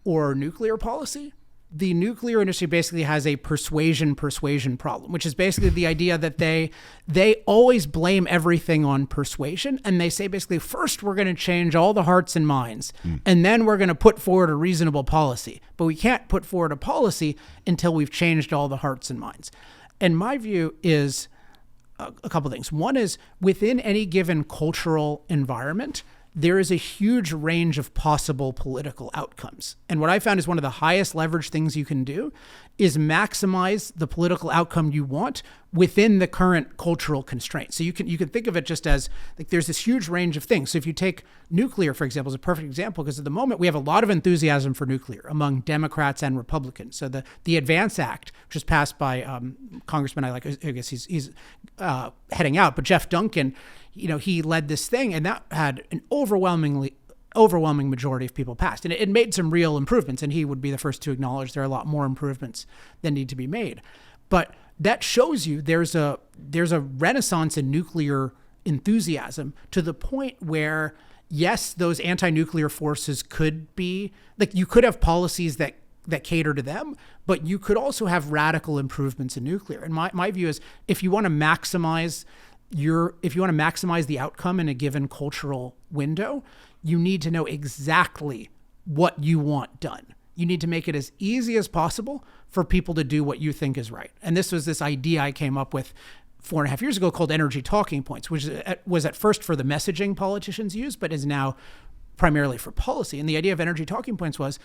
or nuclear policy? The nuclear industry basically has a persuasion problem, which is basically the idea that they always blame everything on persuasion. And they say basically, first, we're going to change all the hearts and minds, and then we're going to put forward a reasonable policy. But we can't put forward a policy until we've changed all the hearts and minds. And my view is a couple of things. One is, within any given cultural environment, there is a huge range of possible political outcomes. And what I found is one of the highest leverage things you can do is maximize the political outcome you want within the current cultural constraints. So you can think of it just as, like, there's this huge range of things. So if you take nuclear, for example, is a perfect example, because at the moment we have a lot of enthusiasm for nuclear among Democrats and Republicans. So the Advance Act, which was passed by Congressman, I guess he's heading out, but Jeff Duncan, he led this thing, and that had an overwhelming majority of people passed. And it made some real improvements, and he would be the first to acknowledge there are a lot more improvements that need to be made. But that shows you there's a renaissance in nuclear enthusiasm, to the point where, yes, those anti-nuclear forces could be, like, you could have policies that cater to them, but you could also have radical improvements in nuclear. And my view is, if you want to maximize the outcome in a given cultural window, you need to know exactly what you want done. You need to make it as easy as possible for people to do what you think is right. And this was this idea I came up with 4.5 years ago called Energy Talking Points, which was at first for the messaging politicians use, but is now primarily for policy. And the idea of Energy Talking Points was,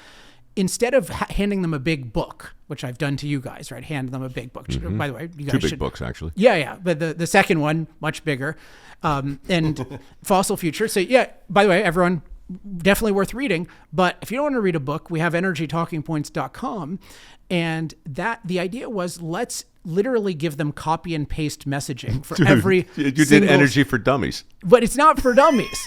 instead of handing them a big book, which I've done to you guys, right? Hand them a big book. Mm-hmm. By the way, you guys Two big books, actually. Yeah. But the second one, much bigger, and Fossil Future. So yeah, by the way, everyone, definitely worth reading. But if you don't want to read a book, we have energytalkingpoints.com. And the idea was, let's literally give them copy and paste messaging for every You did Energy for Dummies. But it's not for dummies.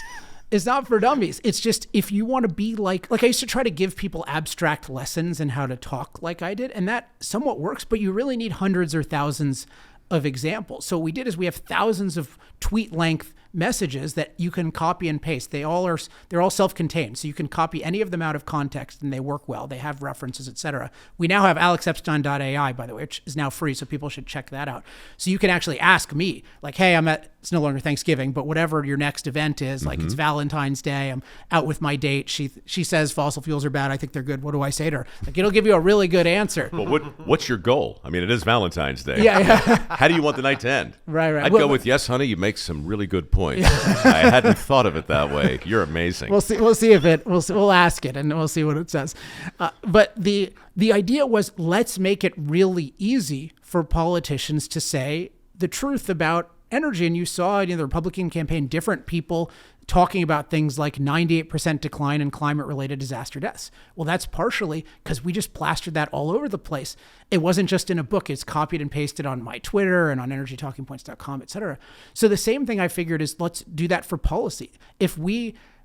It's not for dummies. It's just if you want to be like I used to try to give people abstract lessons in how to talk like I did, and that somewhat works, but you really need hundreds or thousands of examples. So what we did is we have thousands of tweet length messages that you can copy and paste. They're all self-contained. So you can copy any of them out of context and they work well. They have references, etc. We now have alexepstein.ai, by the way, which is now free. So people should check that out. So you can actually ask me like, hey, it's no longer Thanksgiving, but whatever your next event is, like it's Valentine's Day, I'm out with my date. She says fossil fuels are bad. I think they're good. What do I say to her? Like, it'll give you a really good answer. Well, what's your goal? I mean, it is Valentine's Day. Yeah. How do you want the night to end? Right. I'd go with, yes, honey, you make some really good points. I hadn't thought of it that way. You're amazing. We'll see if it. We'll ask it and we'll see what it says. But the idea was, let's make it really easy for politicians to say the truth about energy. And you saw in the Republican campaign, different people talking about things like 98% decline in climate-related disaster deaths. Well, that's partially because we just plastered that all over the place. It wasn't just in a book. It's copied and pasted on my Twitter and on energytalkingpoints.com, et cetera. So the same thing I figured is, let's do that for policy.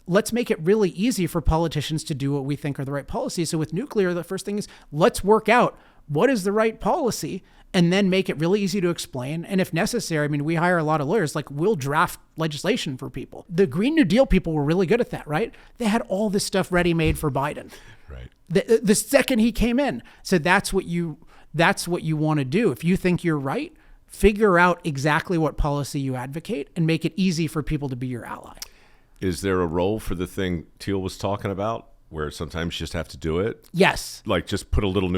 Let's make it really easy for politicians to do what we think are the right policies. So with nuclear, the first thing is, let's work out what is the right policy and then make it really easy to explain. And if necessary, I mean, we hire a lot of lawyers, like we'll draft legislation for people. The Green New Deal people were really good at that, right? They had all this stuff ready-made for Biden. Right. The second he came in. So that's what you want to do. If you think you're right, figure out exactly what policy you advocate and make it easy for people to be your ally. Is there a role for the thing Teal was talking about, where sometimes you just have to do it? Yes. Like just put a little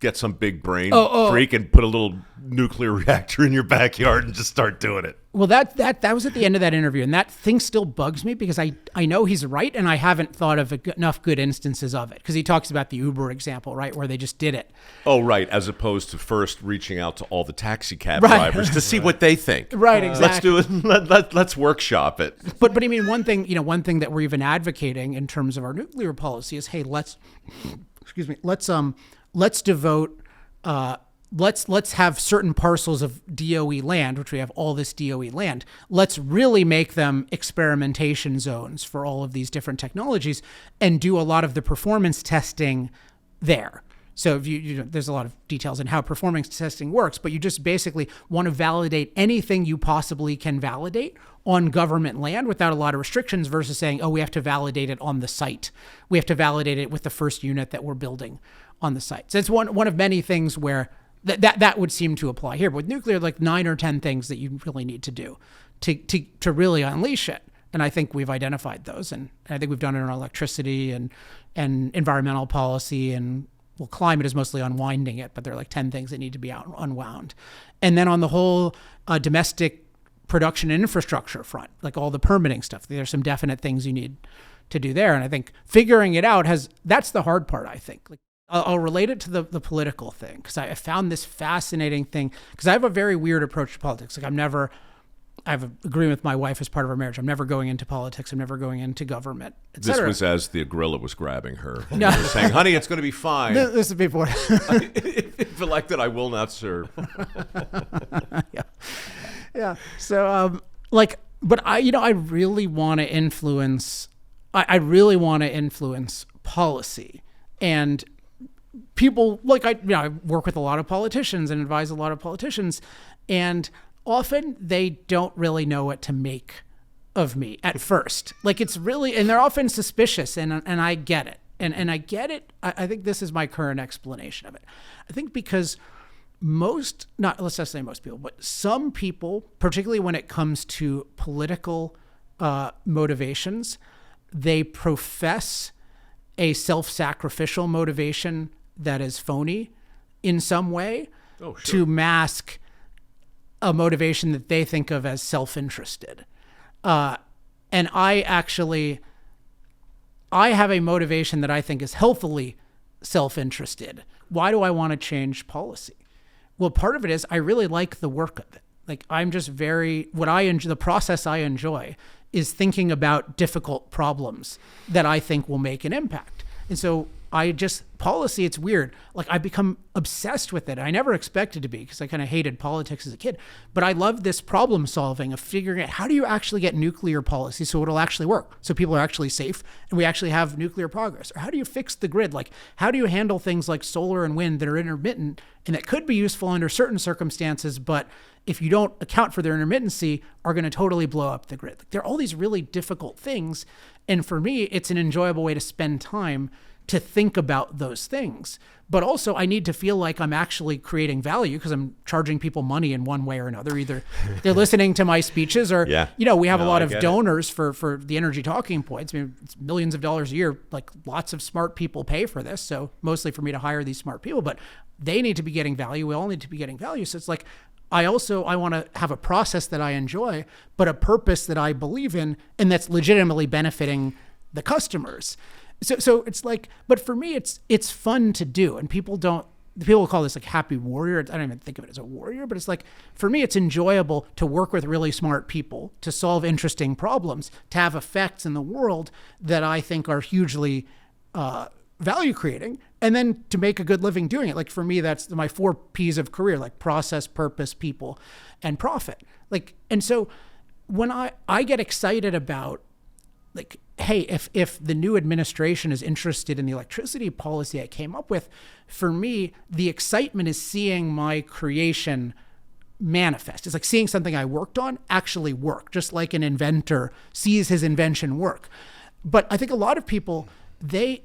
get some big brain freak and put a little nuclear reactor in your backyard and just start doing it. Well, that was at the end of that interview, and that thing still bugs me because I know he's right, and I haven't thought of enough good instances of it, because he talks about the Uber example, right, where they just did it. Oh, right, as opposed to first reaching out to all the taxi cab drivers to see what they think. Right, exactly. Let's do it. Let's workshop it. But I mean, one thing that we're even advocating in terms of our nuclear policy is, hey, let's devote. Let's have certain parcels of DOE land, which we have all this DOE land. Let's really make them experimentation zones for all of these different technologies and do a lot of the performance testing there. So if there's a lot of details in how performance testing works, but you just basically want to validate anything you possibly can validate on government land without a lot of restrictions, versus saying, oh, we have to validate it on the site. We have to validate it with the first unit that we're building on the site. So it's one of many things where that would seem to apply here. But with nuclear, like 9 or 10 things that you really need to do to really unleash it. And I think we've identified those. And I think we've done it on electricity and environmental policy. And well, climate is mostly unwinding it, but there are like 10 things that need to be unwound. And then on the whole domestic production and infrastructure front, like all the permitting stuff, there's some definite things you need to do there. And I think figuring it out that's the hard part, I think. Like, I'll relate it to the political thing, because I found this fascinating thing, because I have a very weird approach to politics. Like I have an agreement with my wife as part of our marriage. I'm never going into politics. I'm never going into government, et cetera. This was as the gorilla was grabbing her. No. You were saying, honey, it's going to be fine. This is before. If elected, I will not serve. Yeah. So, but I really want to influence. I really want to influence policy. And people, I work with a lot of politicians and advise a lot of politicians, and often they don't really know what to make of me at first. Like, it's really, and they're often suspicious, and I get it. And I get it. I think this is my current explanation of it. I think because let's not say most people, but some people, particularly when it comes to political motivations, they profess a self-sacrificial motivation that is phony in some way to mask a motivation that they think of as self-interested. And I have a motivation that I think is healthily self-interested. Why do I want to change policy? Well, part of it is I really like the work of it. Like, I'm just the process I enjoy is thinking about difficult problems that I think will make an impact. And so policy, it's weird. Like I become obsessed with it. I never expected to be because I kind of hated politics as a kid, but I love this problem solving of figuring out how do you actually get nuclear policy so it'll actually work, so people are actually safe and we actually have nuclear progress. Or how do you fix the grid? Like how do you handle things like solar and wind that are intermittent and that could be useful under certain circumstances, but if you don't account for their intermittency, are going to totally blow up the grid. Like, there are all these really difficult things. And for me, it's an enjoyable way to spend time to think about those things. But also I need to feel like I'm actually creating value because I'm charging people money in one way or another. Either they're listening to my speeches or, we have a lot of donors for the energy talking points. I mean, it's millions of dollars a year. Like lots of smart people pay for this. So mostly for me to hire these smart people, but they need to be getting value. We all need to be getting value. So it's like, I want to have a process that I enjoy, but a purpose that I believe in and that's legitimately benefiting the customers. So it's like, but for me, it's fun to do. And people call this like happy warrior. I don't even think of it as a warrior, but it's like, for me, it's enjoyable to work with really smart people, to solve interesting problems, to have effects in the world that I think are hugely value creating, and then to make a good living doing it. Like for me, that's my 4 P's of career, like process, purpose, people, and profit. Like, and so when I get excited about like, hey, if the new administration is interested in the electricity policy I came up with, for me, the excitement is seeing my creation manifest. It's like seeing something I worked on actually work, just like an inventor sees his invention work. But I think a lot of people,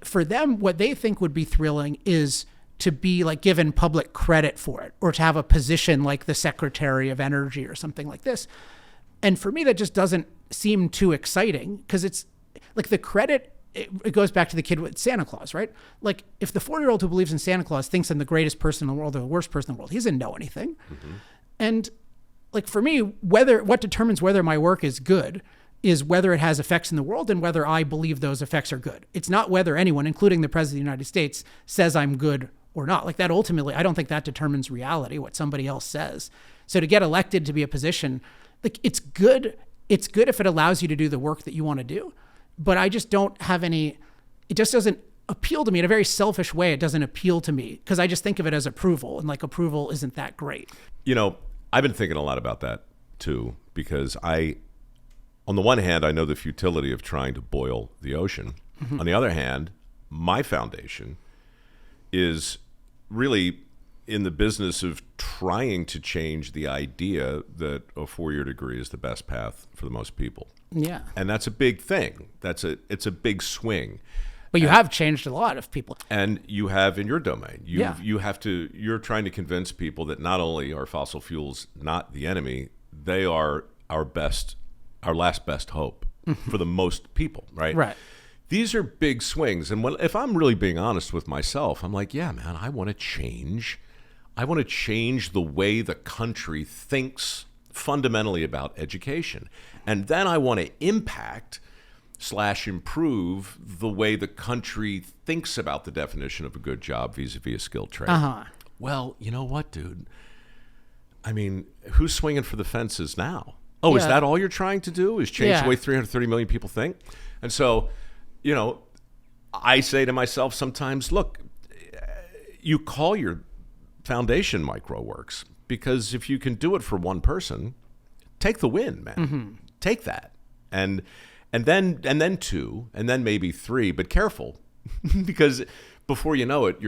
for them, what they think would be thrilling is to be like given public credit for it or to have a position like the Secretary of Energy or something like this. And for me, that just doesn't seem too exciting because it's like the credit, it goes back to the kid with Santa Claus, right? Like if the 4-year-old who believes in Santa Claus thinks I'm the greatest person in the world or the worst person in the world, he doesn't know anything. Mm-hmm. And like for me, what determines whether my work is good is whether it has effects in the world and whether I believe those effects are good. It's not whether anyone, including the President of the United States, says I'm good or not. Like that ultimately, I don't think that determines reality, what somebody else says. So to get elected to be a position, like it's good if it allows you to do the work that you want to do, but I just don't have it just doesn't appeal to me in a very selfish way. It doesn't appeal to me because I just think of it as approval, and like approval isn't that great. I've been thinking a lot about that too, because on the one hand, I know the futility of trying to boil the ocean. Mm-hmm. On the other hand, my foundation is really in the business of trying to change the idea that a 4-year degree is the best path for the most people. Yeah. And that's a big thing. It's a big swing. But you have changed a lot of people. And you have in your domain. You're trying to convince people that not only are fossil fuels not the enemy, they are our last best hope for the most people, right? Right. These are big swings. And if I'm really being honest with myself, I'm like, yeah, man, I want to change the way the country thinks fundamentally about education. And then I want to impact / improve the way the country thinks about the definition of a good job vis-a-vis a skilled trade. Uh-huh. Well, you know what, dude? I mean, who's swinging for the fences now? Oh, is that all you're trying to do? Is change the way 330 million people think? And so, I say to myself sometimes, look, you call your foundation MicroWorks because if you can do it for one person, take the win, man. Mm-hmm. Take that. And then 2, and then maybe 3, but careful because before you know it,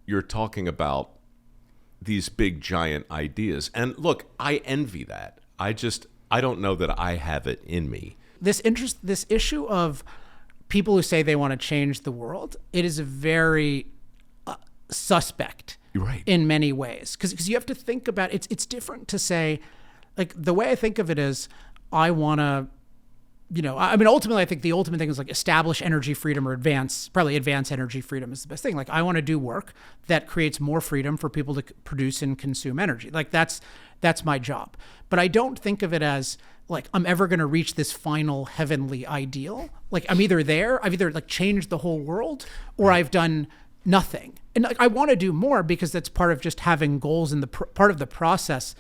you're talking about these big giant ideas. And look, I envy that. I don't know that I have it in me. This issue of people who say they want to change the world, it is a very suspect in many ways. Because you have to think about it's different to say, like the way I think of it is I want to, ultimately I think the ultimate thing is like establish energy freedom or advance energy freedom is the best thing. Like I want to do work that creates more freedom for people to produce and consume energy. Like that's my job. But I don't think of it as like I'm ever going to reach this final heavenly ideal. Like I've either like changed the whole world or I've done nothing. And like I want to do more because that's part of just having goals and part of the process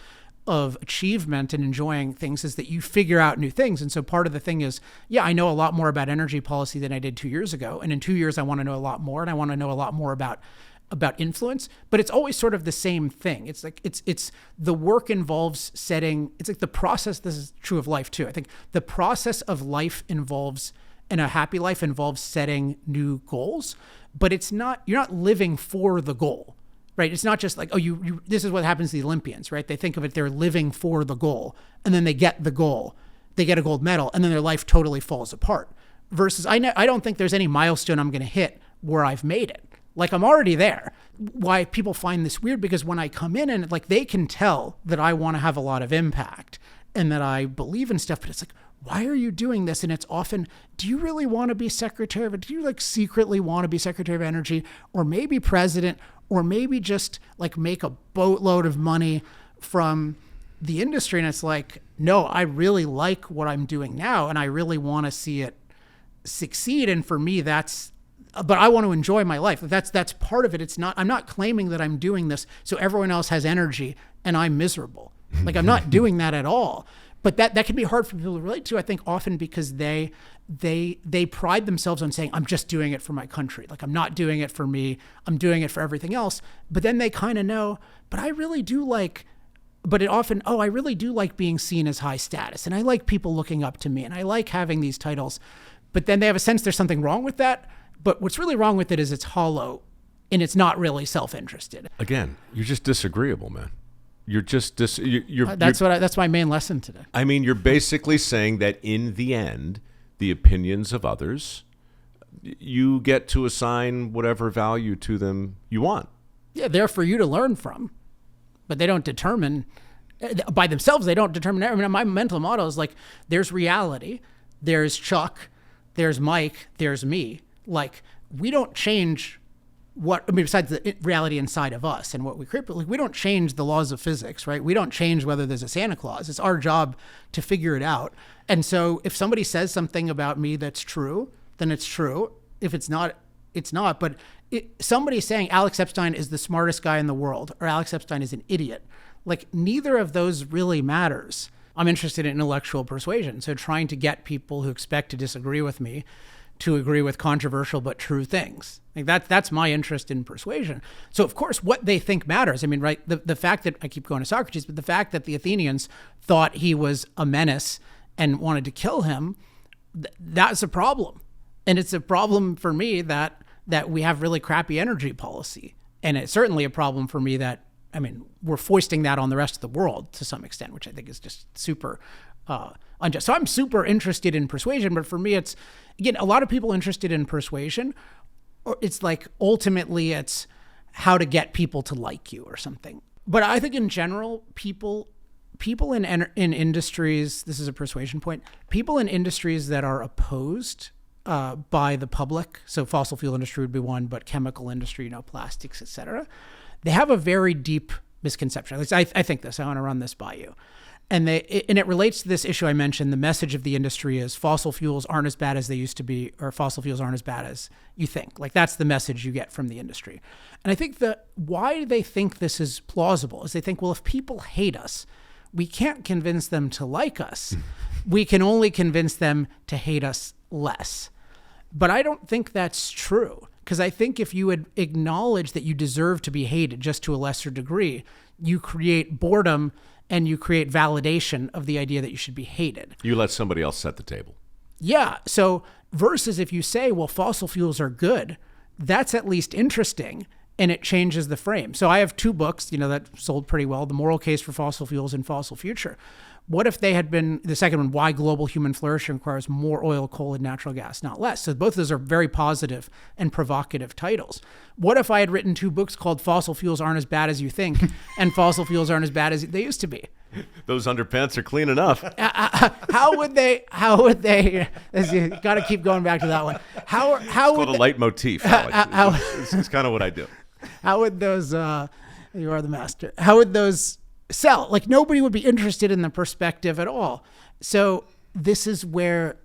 of achievement and enjoying things is that you figure out new things. And so part of the thing is, yeah, I know a lot more about energy policy than I did 2 years ago. And in 2 years, I want to know a lot more, and I want to know a lot more about influence, but it's always sort of the same thing. It's like, it's the work involves setting, it's like the process, this is true of life too. I think the process of life involves, and a happy life involves setting new goals, but you're not living for the goal, right? It's not just like, oh, this is what happens to the Olympians, right? They think of it, they're living for the goal, and then they get the goal, they get a gold medal, and then their life totally falls apart. Versus, I don't think there's any milestone I'm going to hit where I've made it. Like, I'm already there. Why people find this weird, because when I come in and like, they can tell that I want to have a lot of impact and that I believe in stuff, but it's like, why are you doing this? And it's often, do you really want to be secretary of, do you like secretly want to be secretary of energy, or maybe president, or maybe just like make a boatload of money from the industry? And it's like, no, I really like what I'm doing now, and I really want to see it succeed. And for me, but I want to enjoy my life. That's part of it. I'm not claiming that I'm doing this so everyone else has energy and I'm miserable. Like, I'm not doing that at all. But that can be hard for people to relate to, I think, often because they pride themselves on saying, I'm just doing it for my country. Like, I'm not doing it for me. I'm doing it for everything else. But then they kind of know, but I really do like, I really do like being seen as high status. And I like people looking up to me, and I like having these titles. But then they have a sense there's something wrong with that. But what's really wrong with it is it's hollow, and it's not really self-interested. Again, you're just disagreeable, man. You're just that's my main lesson today. I mean, you're basically saying that in the end, the opinions of others, you get to assign whatever value to them you want. Yeah, they're for you to learn from, but they don't determine by themselves. They don't determine. I mean, my mental model is like, there's reality, there's Chuck, there's Mike, there's me. Like, we don't change besides the reality inside of us and what we create, but like, we don't change the laws of physics, right? We don't change whether there's a Santa Claus. It's our job to figure it out. And so if somebody says something about me that's true, then it's true. If it's not, it's not. But somebody saying Alex Epstein is the smartest guy in the world, or Alex Epstein is an idiot, like, neither of those really matters. I'm interested in intellectual persuasion. So trying to get people who expect to disagree with me to agree with controversial but true things. Like, that's my interest in persuasion. So of course, what they think matters. I mean, right, the fact that, I keep going to Socrates, but the fact that the Athenians thought he was a menace and wanted to kill him, that's a problem. And it's a problem for me that we have really crappy energy policy. And it's certainly a problem for me that, I mean, we're foisting that on the rest of the world to some extent, which I think is just super unjust. So I'm super interested in persuasion, but for me, it's, again, a lot of people interested in persuasion, or it's like, ultimately it's how to get people to like you or something. But I think in general, people in industries, this is a persuasion point, people in industries that are opposed by the public, so fossil fuel industry would be one, but chemical industry, plastics, et cetera, they have a very deep misconception. At least I think this, I want to run this by you. And it relates to this issue I mentioned. The message of the industry is fossil fuels aren't as bad as they used to be, or fossil fuels aren't as bad as you think. Like, that's the message you get from the industry. And I think why they think this is plausible is they think, well, if people hate us, we can't convince them to like us. We can only convince them to hate us less. But I don't think that's true, because I think if you would acknowledge that you deserve to be hated just to a lesser degree, you create boredom and you create validation of the idea that you should be hated. You let somebody else set the table. Yeah. So versus if you say, well, fossil fuels are good, that's at least interesting, and it changes the frame. So I have 2 books, that sold pretty well, The Moral Case for Fossil Fuels and Fossil Future. What if they had been, the second one, Why Global Human Flourishing Requires More Oil, Coal, and Natural Gas, Not Less. So both of those are very positive and provocative titles. What if I had written 2 books called Fossil Fuels Aren't as Bad as You Think and Fossil Fuels Aren't as Bad as They Used to Be? Those underpants are clean enough. How would they, you got to keep going back to that one. How it's called a leitmotif. It's kind of what I do. How would those, you are the master. How would those sell? Like, nobody would be interested in the perspective at all. So this is where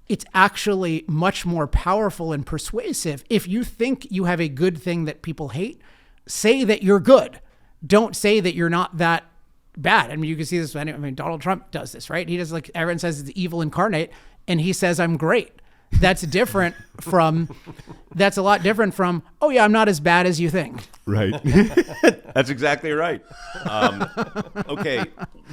it's actually much more powerful and persuasive. If you think you have a good thing that people hate, say that you're good. Don't say that you're not that bad. I mean, you can see this. I mean, Donald Trump does this, right? He does, like, everyone says it's evil incarnate, and he says I'm great. That's a lot different from, oh yeah, I'm not as bad as you think. Right. That's exactly right. Okay.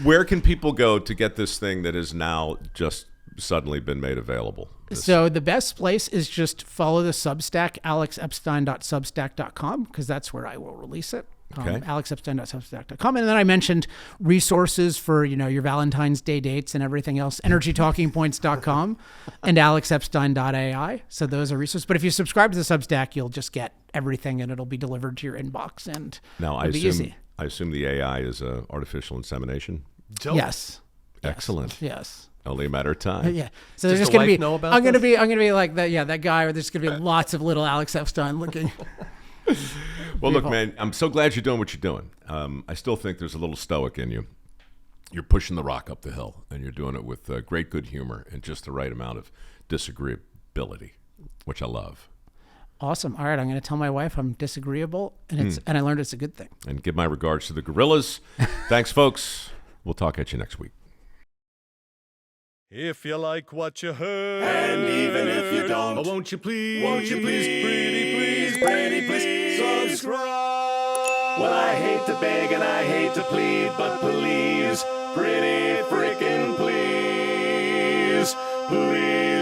Where can people go to get this thing that has now just suddenly been made available? So the best place is just follow the Substack, alexepstein.substack.com, because that's where I will release it. Okay. alexepstein.substack.com. And then I mentioned resources for, your Valentine's Day dates and everything else, energytalkingpoints.com and alexepstein.ai. So those are resources. But if you subscribe to the Substack, you'll just get everything and it'll be delivered to your inbox. And now it'll be easy. I assume the AI is artificial insemination? Dope. Yes. Excellent. Yes. Only a matter of time. Yeah. So there's Does just the going to wife be, know about I'm going to this? be like that guy, or there's going to be lots of little Alex Epstein looking. Well, look, man, I'm so glad you're doing what you're doing. I still think there's a little stoic in you. You're pushing the rock up the hill, and you're doing it with great good humor and just the right amount of disagreeability, which I love. Awesome. All right, I'm going to tell my wife I'm disagreeable, and I learned it's a good thing. And give my regards to the gorillas. Thanks, folks. We'll talk at you next week. If you like what you heard, And even if you don't, won't you please, pretty please subscribe. Well, I hate to beg and I hate to plead, but please, pretty freaking please, please.